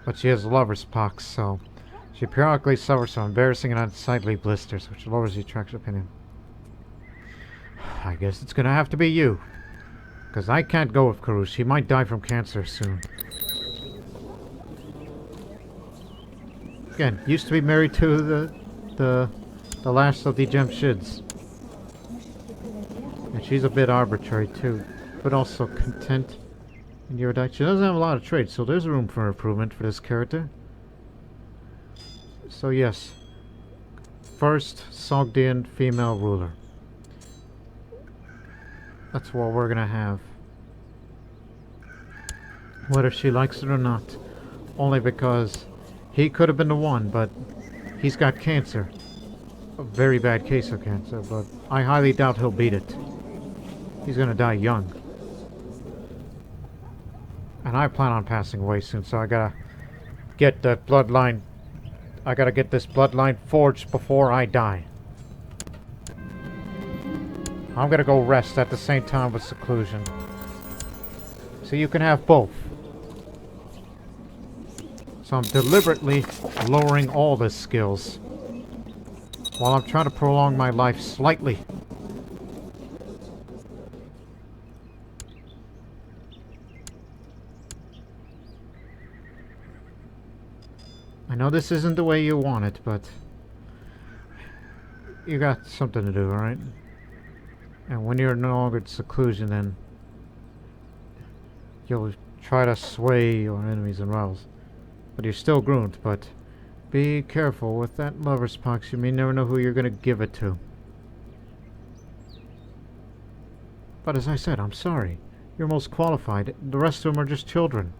but she has lover's pox, so she periodically suffers from embarrassing and unsightly blisters, which lowers the attraction opinion. I guess it's gonna have to be you, because I can't go with Karush. He might die from cancer soon. Again, used to be married to the last of the Jamshids. And she's a bit arbitrary too, but also content in your diet. She doesn't have a lot of traits, so there's room for improvement for this character. So yes, first Sogdian female ruler. That's what we're gonna have. Whether she likes it or not. Only because he could have been the one, but he's got cancer. A very bad case of cancer, but I highly doubt he'll beat it. He's gonna die young. And I plan on passing away soon, so I gotta get that bloodline. I gotta get this bloodline forged before I die. I'm gonna go rest at the same time with seclusion. So you can have both. So I'm deliberately lowering all the skills, while I'm trying to prolong my life slightly. I know this isn't the way you want it, but you got something to do, alright? And when you're no longer in seclusion, then you'll try to sway your enemies and rivals. But you're still groomed, but Be careful with that lover's pox. You may never know who you're gonna give it to. But as I said, I'm sorry. You're most qualified. The rest of them are just children.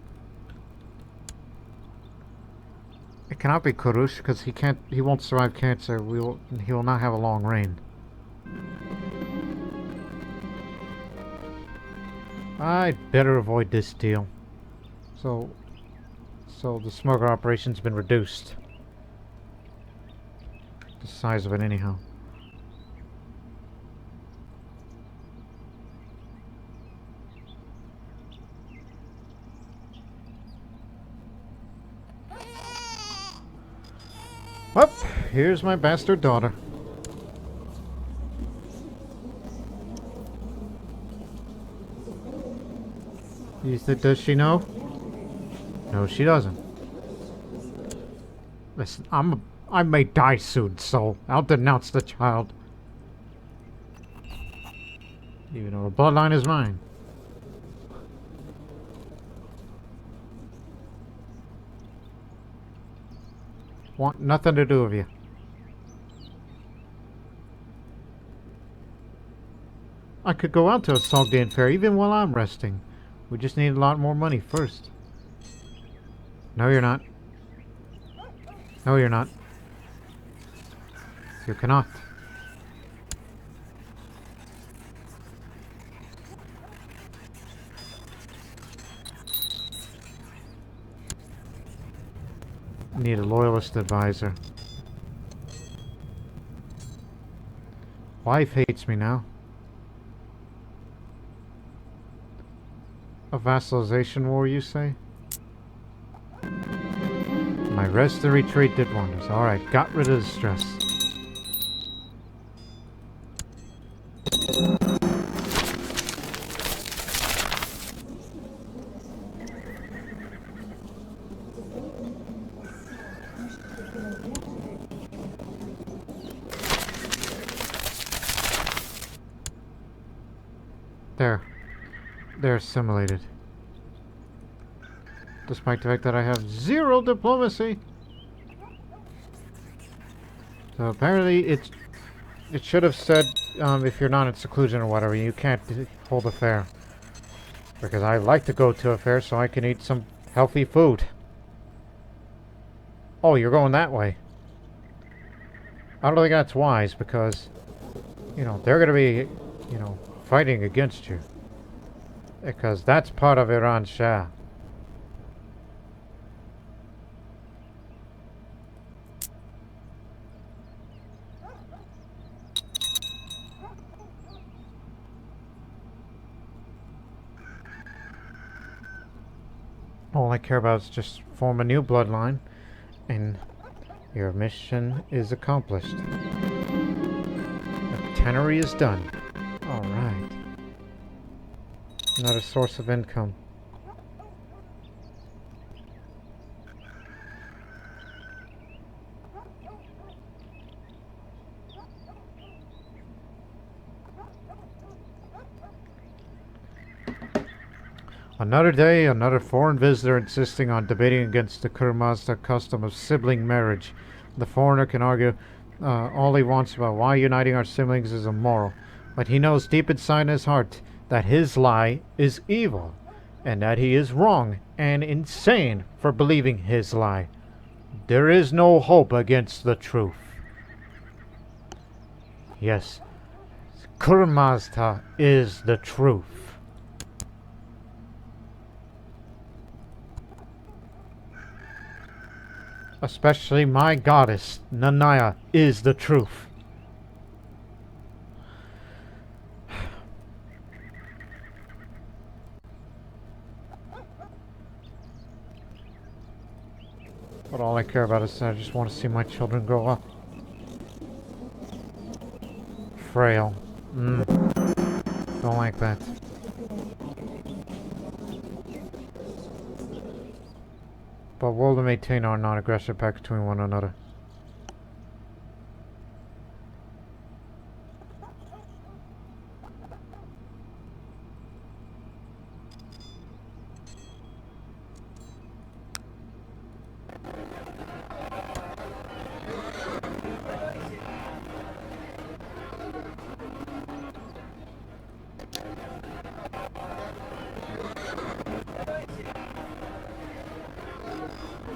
It cannot be Kurush because he won't survive cancer. He will not have a long reign. I'd better avoid this deal. So the smuggler operation's been reduced. The size of it anyhow. Well, here's my bastard daughter. Does she know? No, she doesn't. Listen, I may die soon, so I'll denounce the child. Even though the bloodline is mine. Want nothing to do with you. I could go out to a Sogdian fair even while I'm resting. We just need a lot more money first. No, you're not. No, you're not. You cannot. Need a loyalist advisor. Wife hates me now. A vassalization war, you say? My rest and retreat did wonders. Alright, got rid of the stress. There. They're assimilated. Despite the fact that I have 0 diplomacy. So apparently it should have said if you're not in seclusion or whatever, you can't hold a fair. Because I like to go to a fair so I can eat some healthy food. Oh, you're going that way. I don't think that's wise because, you know, they're going to be, you know, fighting against you. Because that's part of Iran Shah. All I care about is just form a new bloodline, and your mission is accomplished. The tannery is done. Alright. Another source of income. Another day, another foreign visitor insisting on debating against the Kurmazda custom of sibling marriage. The foreigner can argue all he wants about why uniting our siblings is immoral, but he knows deep inside his heart that his lie is evil, and that he is wrong and insane for believing his lie. There is no hope against the truth. Yes, Kurmazda is the truth. Especially my goddess, Nanaya, is the truth. But all I care about is I just want to see my children grow up. Frail. Don't like that. But we'll maintain our non-aggression pact between one another.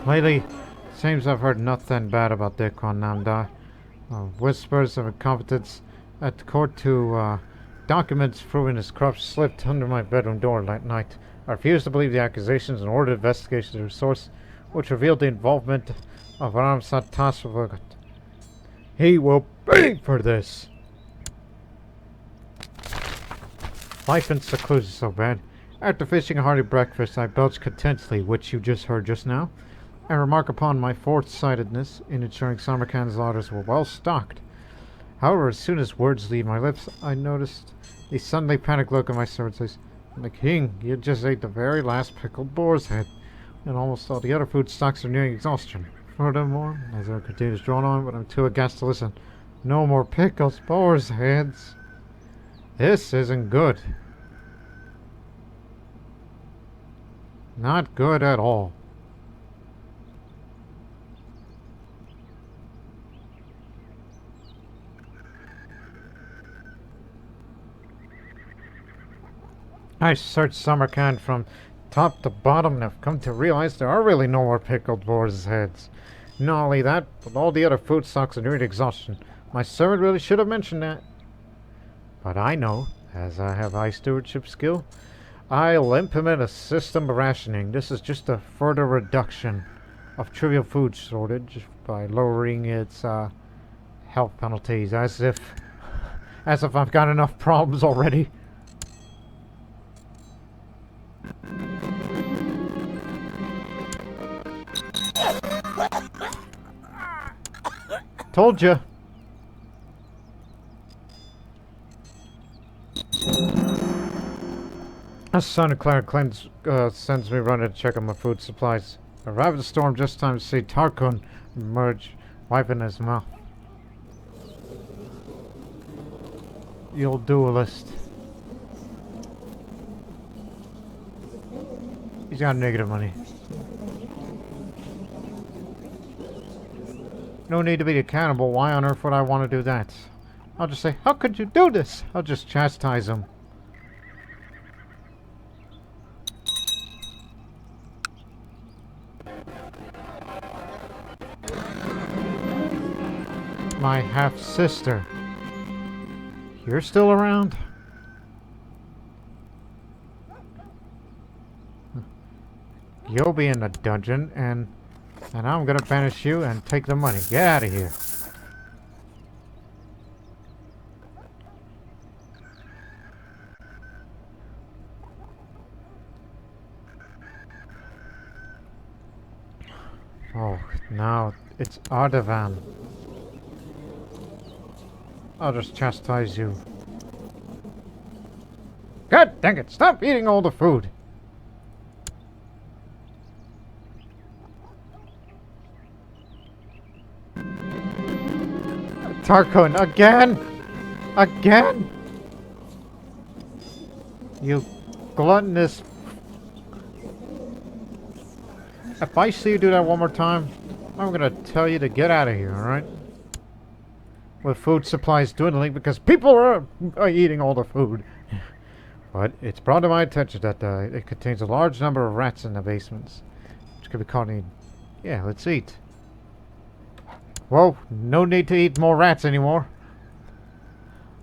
Lately, seems I've heard nothing bad about Dekwan Namdar. Whispers of incompetence at the court to documents proving his corruption slipped under my bedroom door that night. I refuse to believe the accusations and ordered investigation to the source, which revealed the involvement of Ram Satasvagat. He will pay for this! Life in seclusion is so bad. After finishing a hearty breakfast, I belched contentedly, which you just heard just now, and remark upon my forth-sightedness in ensuring Samarkand's ladders were well stocked. However, as soon as words leave my lips, I noticed a suddenly panicked look on my servant's face. The king, you just ate the very last pickled boar's head, and almost all the other food stocks are nearing exhaustion. Furthermore, as our continues drawn on, but I'm too aghast to listen. No more pickles, boar's heads. This isn't good. Not good at all. I searched Samarkand from top to bottom and have come to realize there are really no more pickled boar's heads. Not only that, but all the other food stocks are nearing exhaustion. My servant really should have mentioned that. But I know, as I have high stewardship skill, I'll implement a system of rationing. This is just a further reduction of trivial food shortage by lowering its health penalties, as if I've got enough problems already. Told ya. Son of Clara sends me running to check on my food supplies. Arrive at the storm just in time to see Tarkun emerge, wiping his mouth. You'll duelist. He's got negative money. No need to be accountable. Why on earth would I want to do that? I'll just say, how could you do this? I'll just chastise him. My half-sister. You're still around? You'll be in the dungeon, and I'm gonna banish you and take the money. Get out of here. Oh, now it's Ardavan. I'll just chastise you. God dang it, stop eating all the food! Tarkun, again! Again! You gluttonous... If I see you do that one more time, I'm gonna tell you to get out of here, alright? With food supplies dwindling because people are eating all the food. But it's brought to my attention that it contains a large number of rats in the basements, which could be caught in... Yeah, let's eat. Well, no need to eat more rats anymore.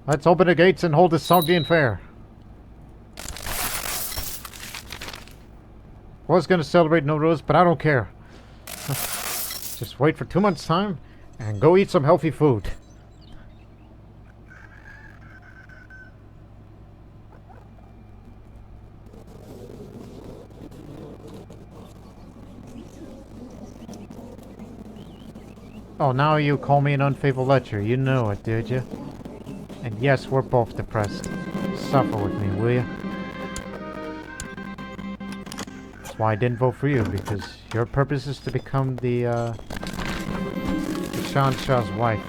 Let's open the gates and hold the Sogdian fair. Was gonna celebrate no rules, but I don't care. Just wait for 2 months' time and go eat some healthy food. Oh, now you call me an unfaithful lecher. You know it, did you? And yes, we're both depressed. Suffer with me, will you? That's why I didn't vote for you, because your purpose is to become the Shan Shah's wife.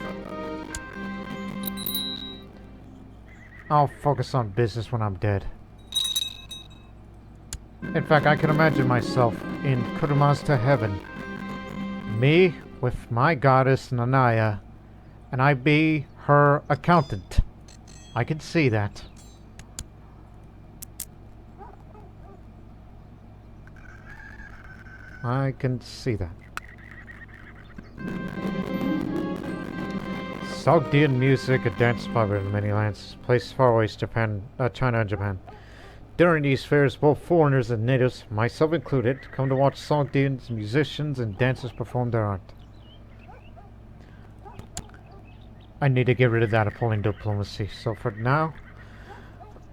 I'll focus on business when I'm dead. In fact, I can imagine myself in Kurumazta heaven. Me with my goddess Nanaya, and I be her accountant. I can see that. I can see that. Sogdian music and dance popular in many lands, places far away as Japan, China and Japan. During these fairs, both foreigners and natives, myself included, come to watch Sogdians, musicians, and dancers perform their art. I need to get rid of that appalling diplomacy, so for now,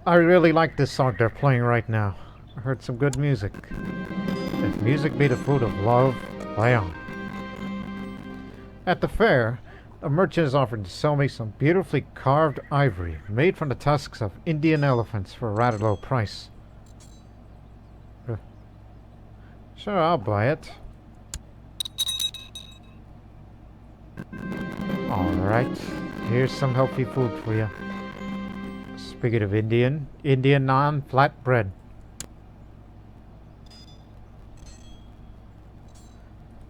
I really like this song they're playing right now. I heard some good music. If music be the food of love, play on. At the fair, a merchant is offering to sell me some beautifully carved ivory made from the tusks of Indian elephants for a rather low price. Sure, I'll buy it. Alright, here's some healthy food for you. Speaking of Indian naan flat bread.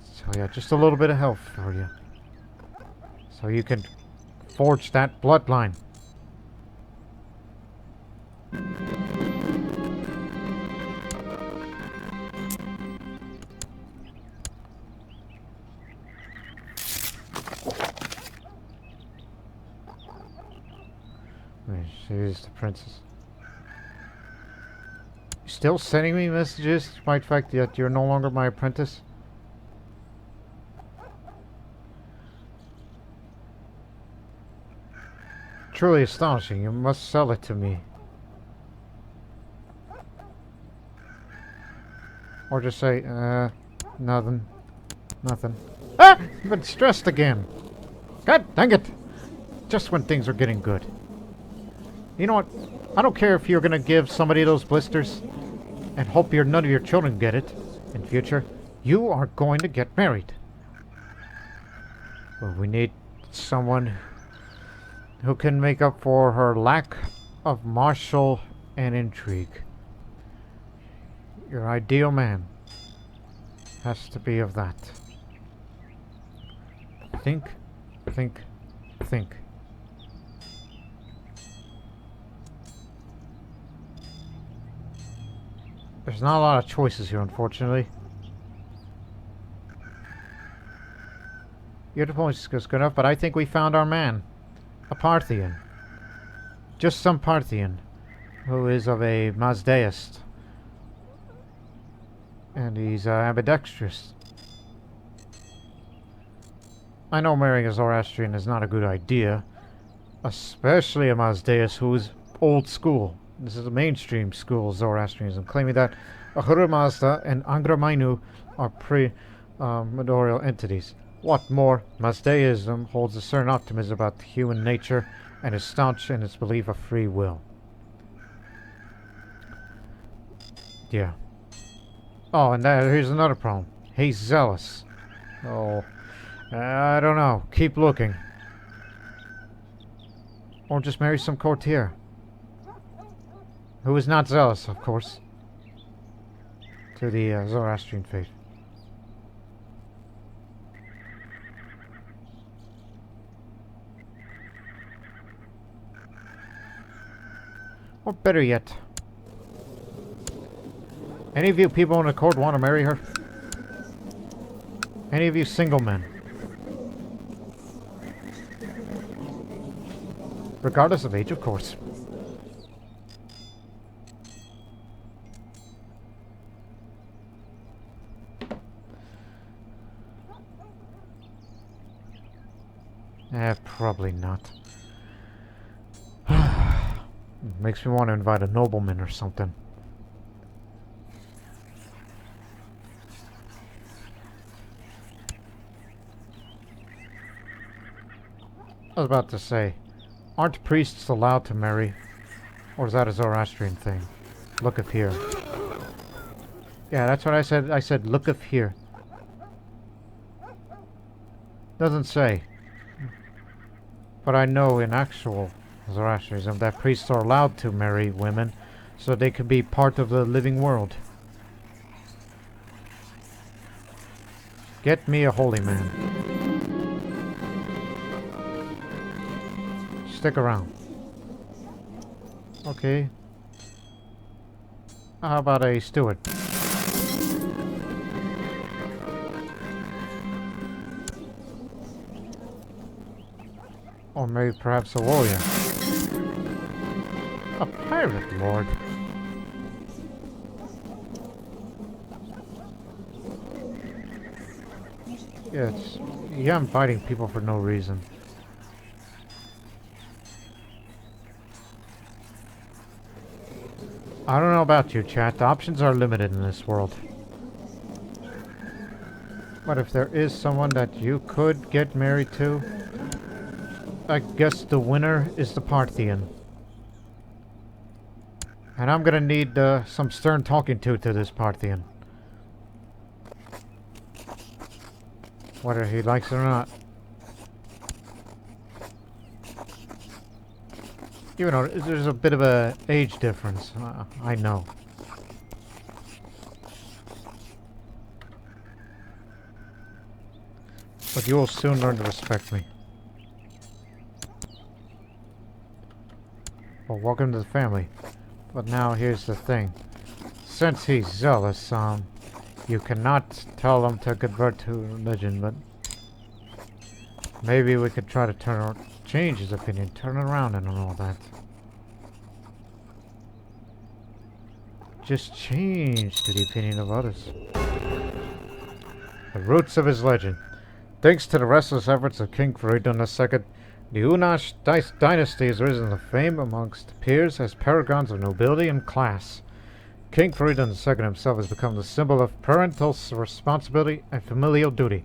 So yeah, just a little bit of health for you. So you can forge that bloodline. She's the princess. Still sending me messages despite the fact that you're no longer my apprentice? Truly astonishing. You must sell it to me. Or just say, nothing. Nothing. Ah! I've been stressed again. God dang it! Just when things are getting good. You know what? I don't care if you're gonna give somebody those blisters and hope none of your children get it in future. You are going to get married. Well, we need someone who can make up for her lack of martial and intrigue. Your ideal man has to be of that. Think, think, think. There's not a lot of choices here, unfortunately. Your diplomacy is good enough, but I think we found our man. A Parthian. Just some Parthian who is of a Mazdaist. And he's ambidextrous. I know marrying a Zoroastrian is not a good idea, especially a Mazdaist who is old school. This is a mainstream school of Zoroastrianism, claiming that Ahura Mazda and Angra Mainyu are primordial entities. What more, Mazdaism holds a certain optimism about human nature and is staunch in its belief of free will. Yeah. Oh, and here's another problem. He's zealous. Oh, I don't know. Keep looking. Or just marry some courtier. Who is not zealous, of course, to the Zoroastrian faith. Or better yet, any of you people in the court want to marry her? Any of you single men? Regardless of age, of course. Probably not. Makes me want to invite a nobleman or something. I was about to say, aren't priests allowed to marry? Or is that a Zoroastrian thing? Looketh here. Yeah, that's what I said. I said, looketh here. Doesn't say. But I know in actual Zoroastrianism that priests are allowed to marry women so they can be part of the living world. Get me a holy man. Stick around. Okay. How about a steward? Or maybe perhaps a warrior. A pirate lord. Yeah, I'm fighting people for no reason. I don't know about you, chat. The options are limited in this world. But if there is someone that you could get married to, I guess the winner is the Parthian. And I'm gonna need some stern talking to this Parthian. Whether he likes it or not. Even though there's a bit of a age difference, I know. But you will soon learn to respect me. Well, welcome to the family. But now here's the thing. Since he's zealous, you cannot tell him to convert to religion, but maybe we could try to change his opinion, turn it around and all that. Just change the opinion of others. The roots of his legend. Thanks to the restless efforts of King Fereedun II, the Unash Dynasty has risen to fame amongst peers as paragons of nobility and class. King Fereedun II himself has become the symbol of parental responsibility and familial duty.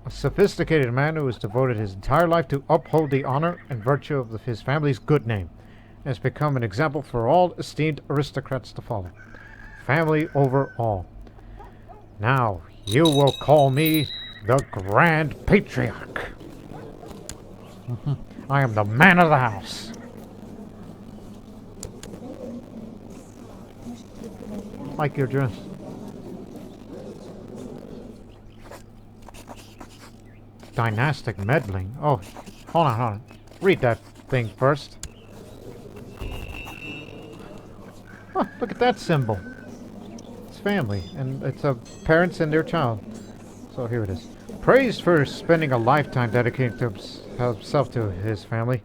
A sophisticated man who has devoted his entire life to uphold the honor and virtue of his family's good name, and has become an example for all esteemed aristocrats to follow. Family over all. Now, you will call me the Grand Patriarch. I am the man of the house. Like your dress. Dynastic meddling. Oh, hold on. Read that thing first. Huh, look at that symbol. It's family, and it's parents and their child. So here it is. Praised for spending a lifetime dedicating himself to his family,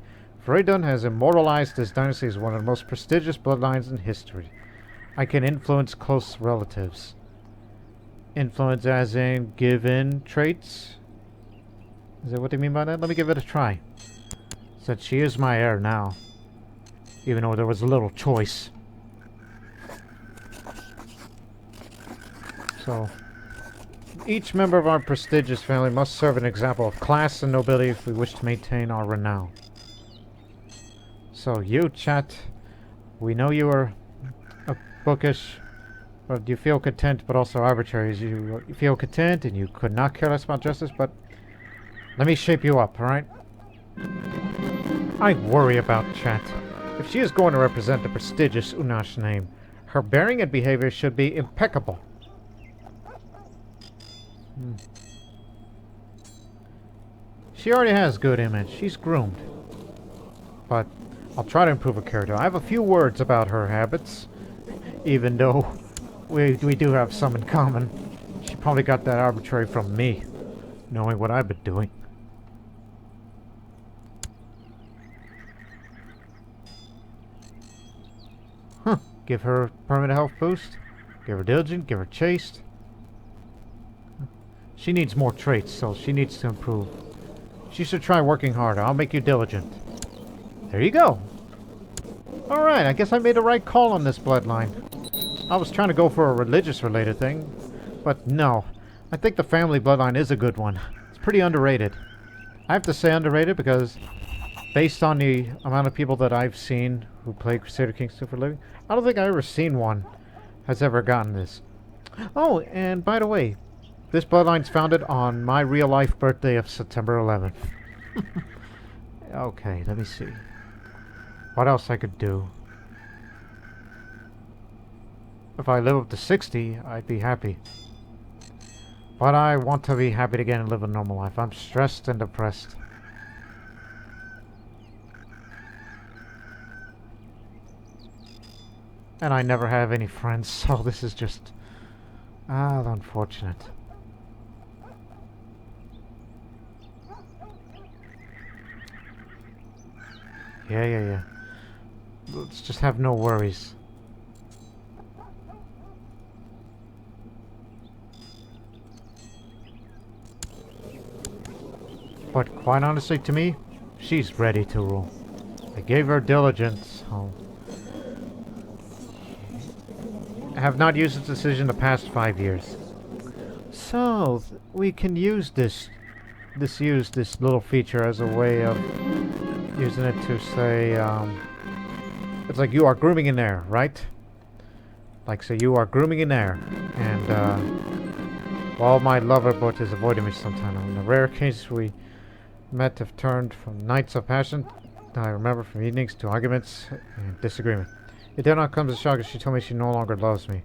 Fereedun has immortalized his dynasty as one of the most prestigious bloodlines in history. I can influence close relatives. Influence as in give in traits? Is that what they mean by that? Let me give it a try. Since she is my heir now. Even though there was a little choice. So, each member of our prestigious family must serve an example of class and nobility if we wish to maintain our renown. So you, chat, we know you are bookish, but you feel content but also arbitrary. You feel content and you could not care less about justice, but let me shape you up, alright? I worry about chat. If she is going to represent the prestigious Unash name, her bearing and behavior should be impeccable. She already has good image. She's groomed. But I'll try to improve her character. I have a few words about her habits, even though we do have some in common. She probably got that arbitrary from me, knowing what I've been doing. Huh. Give her permanent health boost. Give her diligent. Give her chaste. She needs more traits, so she needs to improve. She should try working harder. I'll make you diligent. There you go. Alright, I guess I made the right call on this bloodline. I was trying to go for a religious-related thing, but no. I think the family bloodline is a good one. It's pretty underrated. I have to say underrated because, based on the amount of people that I've seen who play Crusader Kings 2 for a living, I don't think I've ever seen one has ever gotten this. Oh, and by the way, this bloodline's founded on my real-life birthday of September 11th. Okay, let me see. What else I could do? If I live up to 60, I'd be happy. But I want to be happy again and live a normal life. I'm stressed and depressed. And I never have any friends, so this is just unfortunate. Yeah. Let's just have no worries. But quite honestly to me, she's ready to rule. I gave her diligence. I have not used this decision the past 5 years. So, we can use this little feature as a way of using it to say, it's like you are grooming an heir, right? Like, say you are grooming an heir, and, while my lover but is avoiding me sometime. On the rare case we met have turned from nights of passion, I remember, from evenings to arguments and disagreement. It did not come as a shock as she told me she no longer loves me,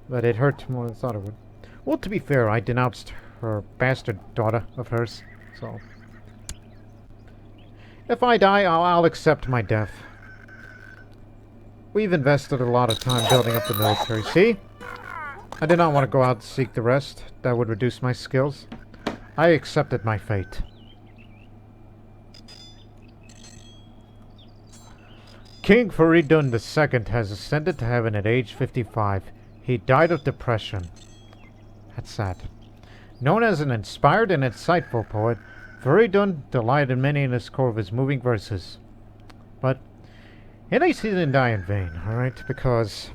but it hurt more than I thought it would. Well, to be fair, I denounced her bastard daughter of hers, so... If I die, I'll accept my death. We've invested a lot of time building up the military, see? I did not want to go out and seek the rest. That would reduce my skills. I accepted my fate. King Fereedun II has ascended to heaven at age 55. He died of depression. That's sad. Known as an inspired and insightful poet, Fereedun delighted many in the score of his moving verses. But at least he didn't die in vain, alright? Because,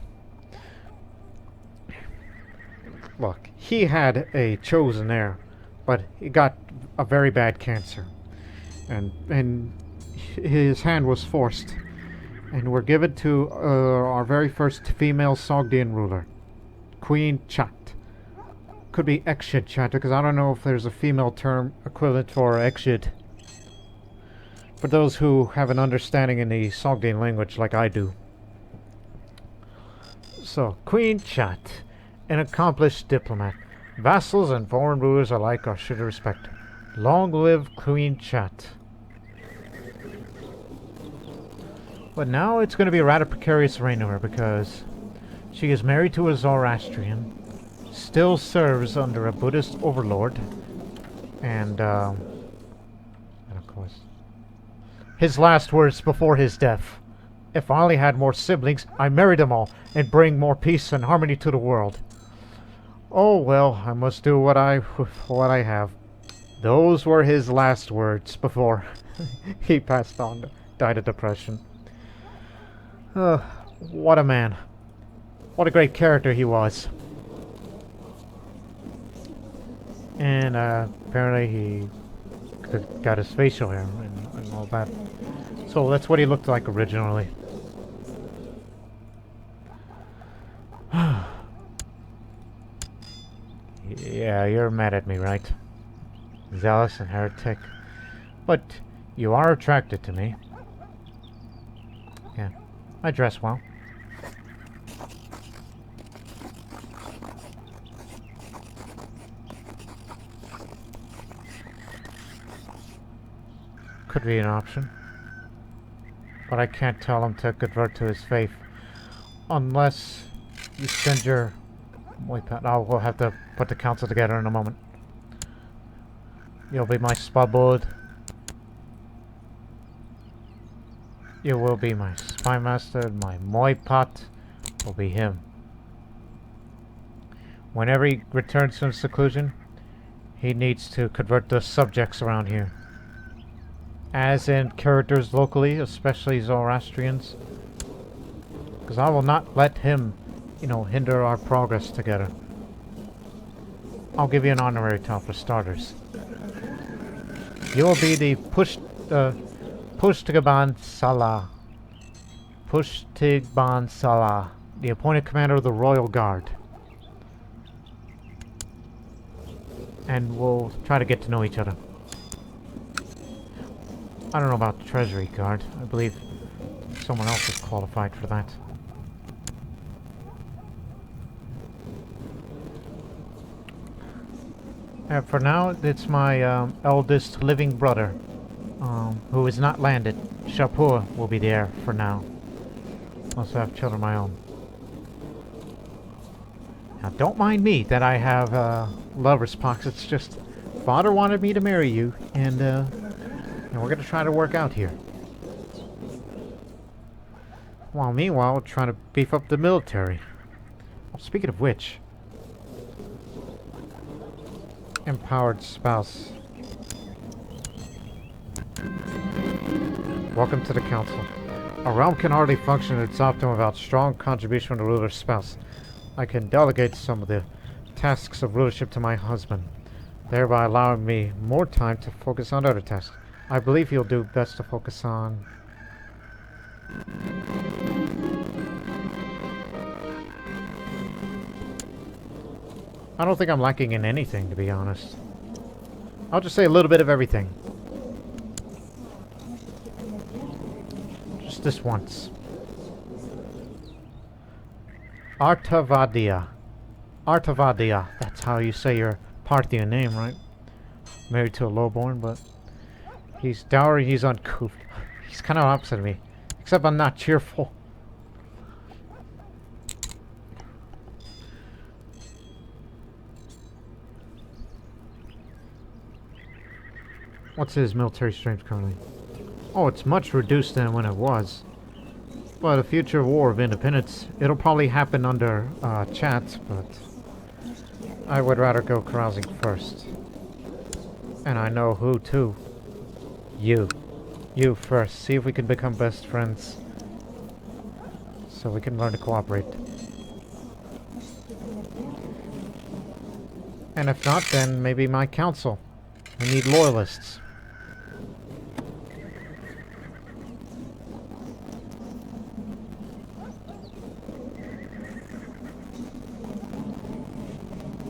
look, he had a chosen heir, but he got a very bad cancer. And his hand was forced. And were given to our very first female Sogdian ruler, Queen Chat. Could be Ekshid Chat, because I don't know if there's a female term equivalent for Ekshid. For those who have an understanding in the Sogdian language like I do. So, Queen Chat, an accomplished diplomat. Vassals and foreign rulers alike are should respect her. Long live Queen Chat. But now it's going to be a rather precarious reign of her because she is married to a Zoroastrian, still serves under a Buddhist overlord, and of course, his last words before his death: "If I only had more siblings, I'd marry them all and bring more peace and harmony to the world." Oh well, I must do what I have. Those were his last words before he passed on, died of depression. What a man. What a great character he was. And apparently he got his facial hair and all that. So that's what he looked like originally. Yeah, you're mad at me, right? Zealous and heretic. But you are attracted to me. Yeah. I dress well. Could be an option. But I can't tell him to convert to his faith. Unless you send your... Wait, Pat. Oh, we'll have to put the council together in a moment. You'll be my spybud. You will be my spy master. My Moipat will be him. Whenever he returns from seclusion, he needs to convert the subjects around here. As in characters locally, especially Zoroastrians. Because I will not let him, hinder our progress together. I'll give you an honorary title for starters. You will be the Pushtigban Salah. Pushtigban Salah, the appointed commander of the Royal Guard. And we'll try to get to know each other. I don't know about the Treasury Guard. I believe someone else is qualified for that. For now, it's my eldest living brother, who is not landed. Shapur will be there for now. Also have children of my own. Now, don't mind me that I have lover's pox. It's just father wanted me to marry you, and we're going to try to work out here. While meanwhile, we're trying to beef up the military. Oh, speaking of which, empowered spouse. Welcome to the council. A realm can hardly function at its optimum without strong contribution from the ruler's spouse. I can delegate some of the tasks of rulership to my husband, thereby allowing me more time to focus on other tasks. I believe he'll do best to focus on... I don't think I'm lacking in anything, to be honest. I'll just say a little bit of everything. Just this once. Artavadia. Artavadia. That's how you say your Parthian name, right? Married to a lowborn, but... he's dour, he's uncouth. He's kind of opposite of me. Except I'm not cheerful. What's his military strength currently? Oh, it's much reduced than when it was. But a future war of independence, it'll probably happen under chat, but I would rather go carousing first. And I know who too. You. You first. See if we can become best friends. So we can learn to cooperate. And if not, then maybe my council. We need loyalists.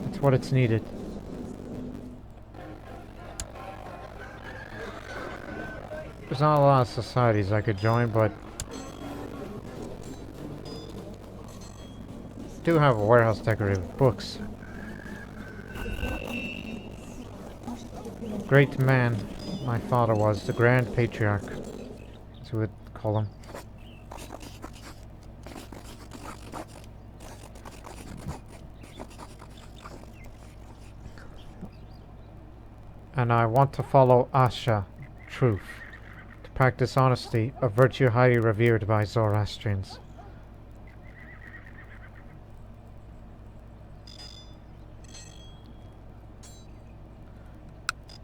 That's what it's needed. There's not a lot of societies I could join, but I do have a warehouse decorated with books. Great man my father was, the Grand Patriarch, as we would call him. And I want to follow Asha, truth. Practice honesty, a virtue highly revered by Zoroastrians.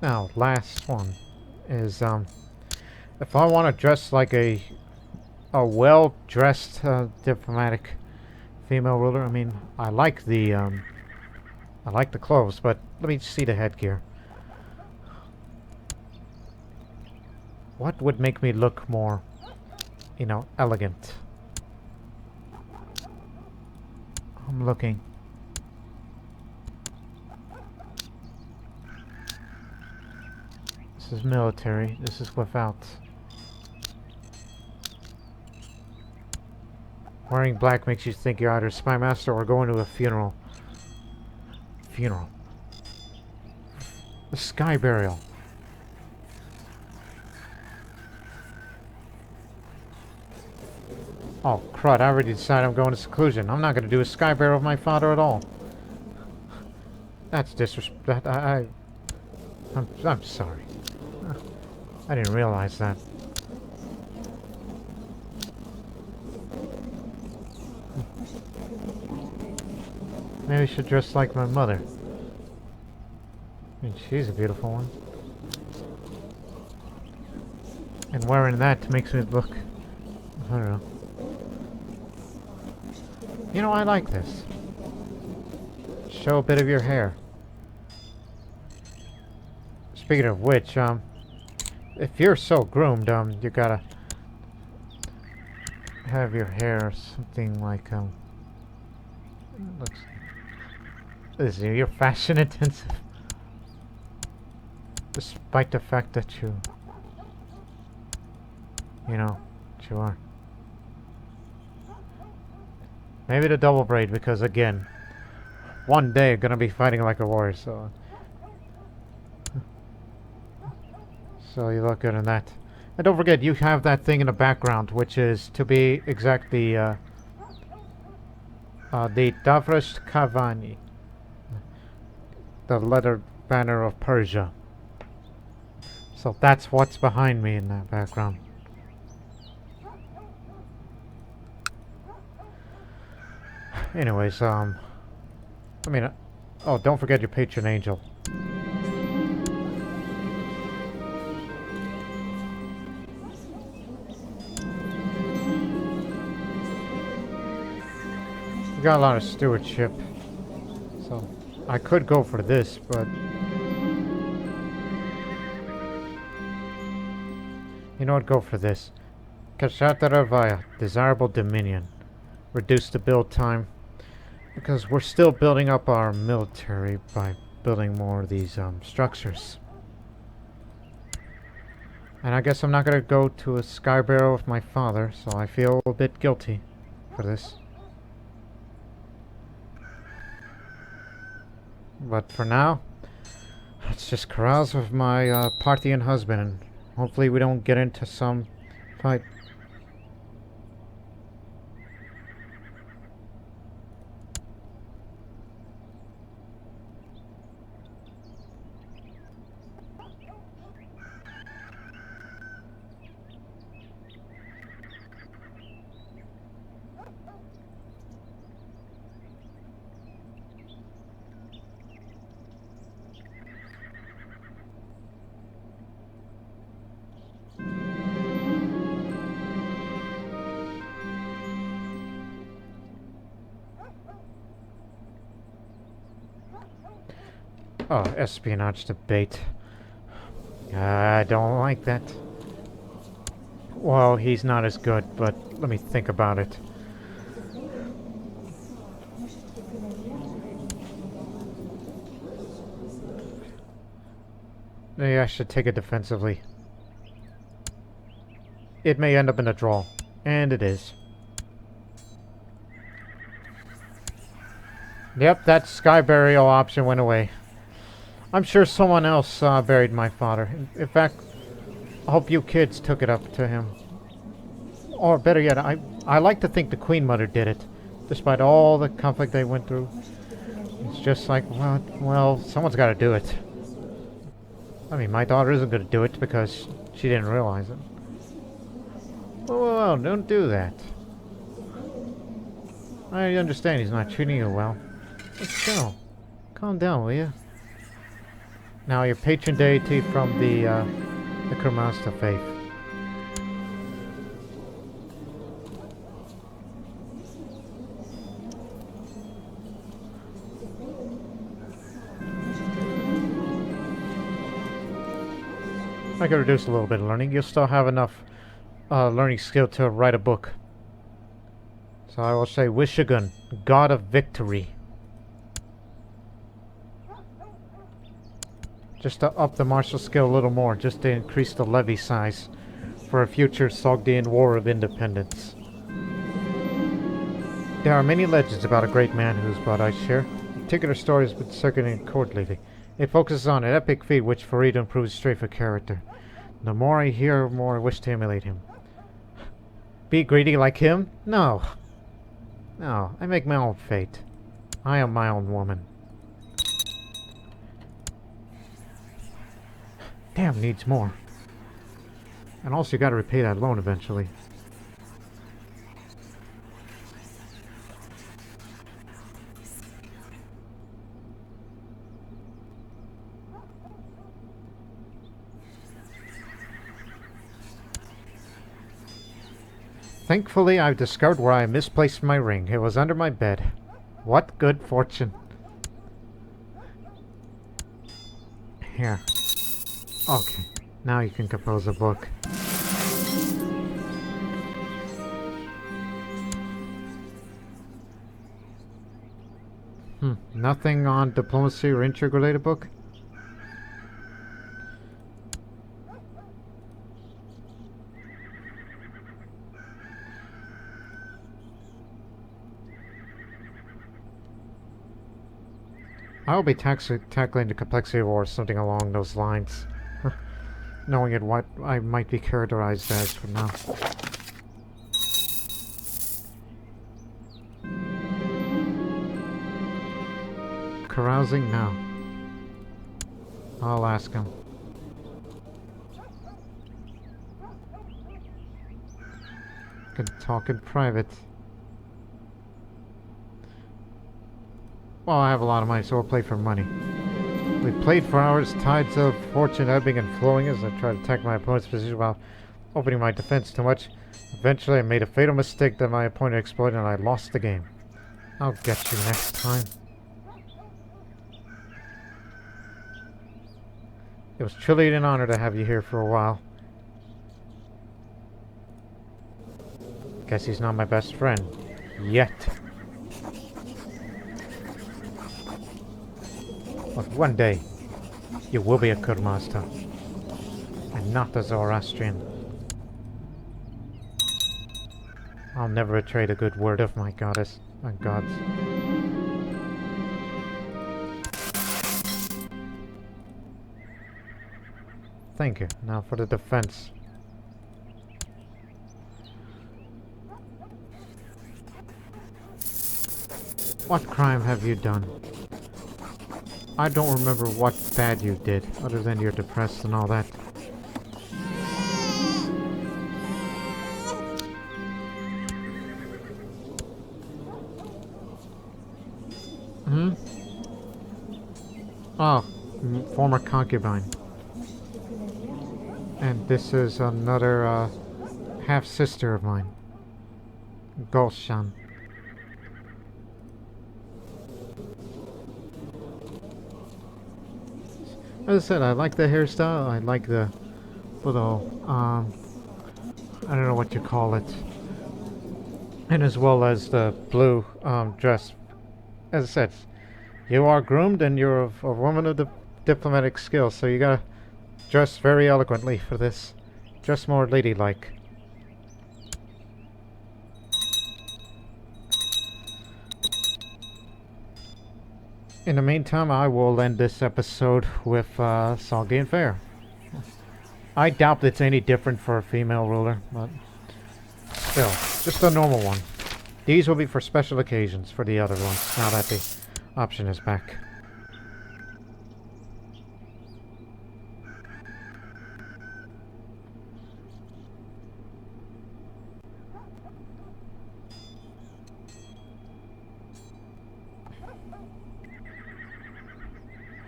Now, last one is if I want to dress like a well-dressed diplomatic female ruler. I mean, I like the clothes, but let me see the headgear. What would make me look more, you know, elegant? I'm looking. This is military. This is without. Wearing black makes you think you're either a spy master or going to a funeral. Funeral. A sky burial. Oh, crud, I already decided I'm going to seclusion. I'm not going to do a sky burial with my father at all. That's disrespect. I'm sorry. I didn't realize that. Maybe I should dress like my mother. I mean, she's a beautiful one. And wearing that makes me look... I don't know. You know, I like this. Show a bit of your hair. Speaking of which, if you're so groomed, you gotta have your hair something like, looks... You're fashion intensive. Despite the fact that you know, you are. Maybe the double braid, because again, one day I'm gonna be fighting like a warrior, so you look good in that. And don't forget, you have that thing in the background, which is, to be exact, the Davresht Kavani, the letter banner of Persia. So that's what's behind me in that background. Anyways, I mean, oh, don't forget your patron angel. We got a lot of stewardship, so I could go for this, but you know what? Go for this. Kashatara via desirable dominion. Reduce the build time because we're still building up our military by building more of these structures. And I guess I'm not gonna go to a sky barrel with my father, so I feel a bit guilty for this. But for now, let's just carouse with my Parthian husband, and hopefully we don't get into some fight. Oh, espionage debate. I don't like that. Well, he's not as good, but let me think about it. Maybe I should take it defensively. It may end up in a draw. And it is. Yep, that sky burial option went away. I'm sure someone else buried my father. In fact, I hope you kids took it up to him. Or better yet, I like to think the Queen Mother did it. Despite all the conflict they went through. It's just like, well, someone's got to do it. I mean, my daughter isn't going to do it because she didn't realize it. Well, don't do that. I understand he's not treating you well. Let's go. Calm down, will you? Now, your patron deity from the Kurmasta faith. I can reduce a little bit of learning. You'll still have enough learning skill to write a book. So I will say Wishagun, God of Victory. Just to up the martial skill a little more, just to increase the levy size for a future Sogdian War of Independence. There are many legends about a great man whose blood I share. Particular stories have been circulating court lately. It focuses on an epic feat which Fereedun proves straight for character. The more I hear, the more I wish to emulate him. Be greedy like him? No. No, I make my own fate. I am my own woman. Damn, needs more. And also you gotta repay that loan eventually. Thankfully, I've discovered where I misplaced my ring. It was under my bed. What good fortune. Here. Okay, now you can compose a book. Nothing on diplomacy or intrigue-related book? I'll be tackling the complexity of war, something along those lines. Knowing it what I might be characterized as for now. Carousing now. I'll ask him. Can talk in private. Well, I have a lot of money, so we'll play for money. We played for hours, tides of fortune ebbing and flowing as I tried to attack my opponent's position while opening my defense too much. Eventually, I made a fatal mistake that my opponent exploited and I lost the game. I'll get you next time. It was truly an honor to have you here for a while. Guess he's not my best friend. Yet. But one day, you will be a good master. And not a Zoroastrian. I'll never betray the good word of my goddess. My gods. Thank you. Now for the defense. What crime have you done? I don't remember what bad you did, other than you're depressed and all that. Oh, former concubine. And this is another half-sister of mine. Gulshan. As I said, I like the hairstyle, I like the little, I don't know what you call it. And as well as the blue dress. As I said, you are groomed and you're a woman of the diplomatic skills, so you gotta dress very eloquently for this. Dress more ladylike. In the meantime, I will end this episode with Sogdian Fair. I doubt it's any different for a female ruler, but still, just a normal one. These will be for special occasions for the other ones, now that the option is back.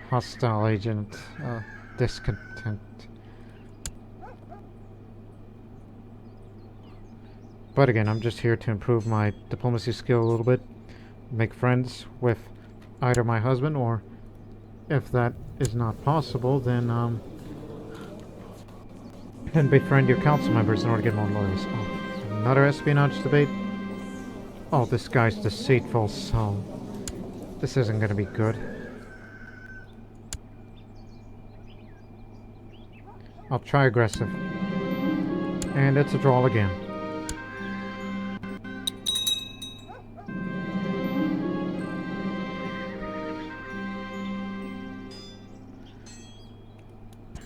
Hostile agent, discontent. But again, I'm just here to improve my diplomacy skill a little bit, make friends with either my husband, or if that is not possible, then befriend your council members in order to get more loyalists. Oh, another espionage debate? Oh, this guy's deceitful, so this isn't gonna be good. I'll try aggressive. And it's a draw again.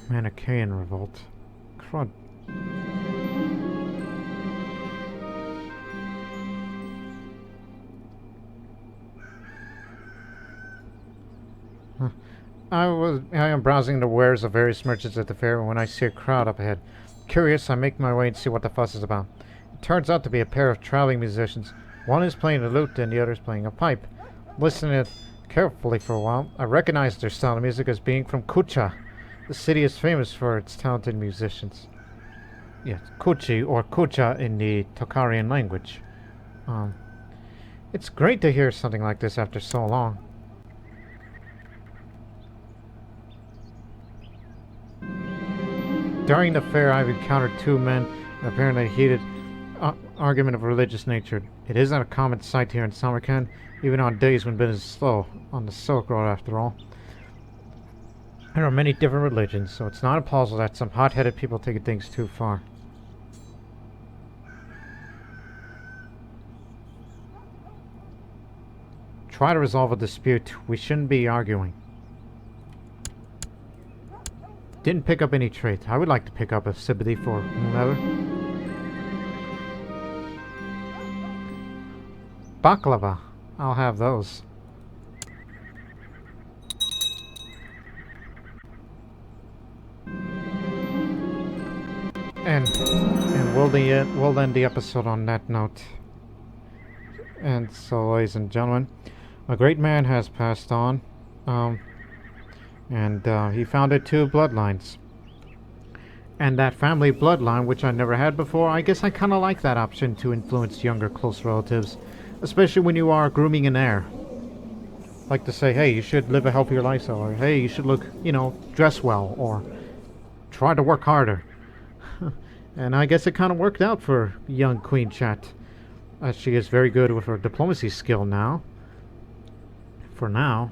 Manichaean revolt. Crud. I am browsing the wares of various merchants at the fair when I see a crowd up ahead. Curious, I make my way and see what the fuss is about. It turns out to be a pair of traveling musicians. One is playing a lute and the other is playing a pipe. Listening carefully for a while, I recognized their style of music as being from Kucha. The city is famous for its talented musicians. Yes, Kuchi or Kucha in the Tocharian language. It's great to hear something like this after so long. During the fair, I've encountered two men in apparently heated argument of religious nature. It isn't a common sight here in Samarkand, even on days when business is slow on the Silk Road, after all. There are many different religions, so it's not impossible that some hot-headed people take things too far. Try to resolve a dispute. We shouldn't be arguing. Didn't pick up any traits. I would like to pick up a sympathy for whomever. Baklava. I'll have those. And we'll end the episode on that note. And so, ladies and gentlemen, A great man has passed on, and he founded two bloodlines. And that family bloodline, which I never had before, I guess I kind of like that option to influence younger close relatives, especially when you are grooming an heir. Like to say, hey, you should live a healthier lifestyle, or hey, you should look, dress well, or try to work harder. And I guess it kind of worked out for young Queen Chat. She is very good with her diplomacy skill now. For now.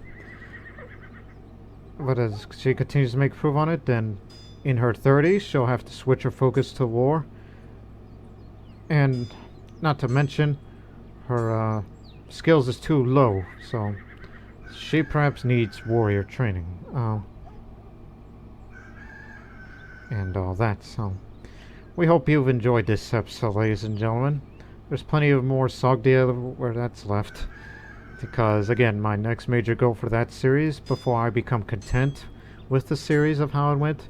But as she continues to make proof on it, then in her 30s, she'll have to switch her focus to war. And not to mention, her skills is too low, so she perhaps needs warrior training. And all that, so we hope you've enjoyed this episode, ladies and gentlemen. There's plenty of more Sogdia where that's left. Because, again, my next major goal for that series, before I become content with the series of how it went,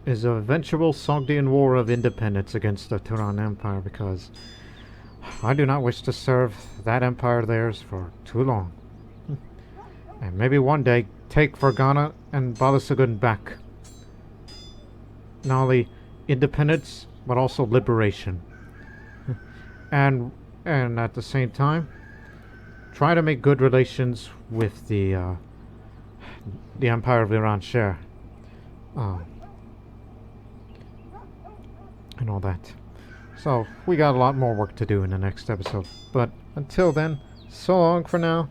is an eventual Sogdian War of Independence against the Turan Empire, because I do not wish to serve that empire of theirs for too long. And maybe one day take Fergana and Balasagun back. Not only independence, but also liberation. and at the same time, try to make good relations with the Empire of Iran Share. And all that. So, we got a lot more work to do in the next episode. But until then, so long for now.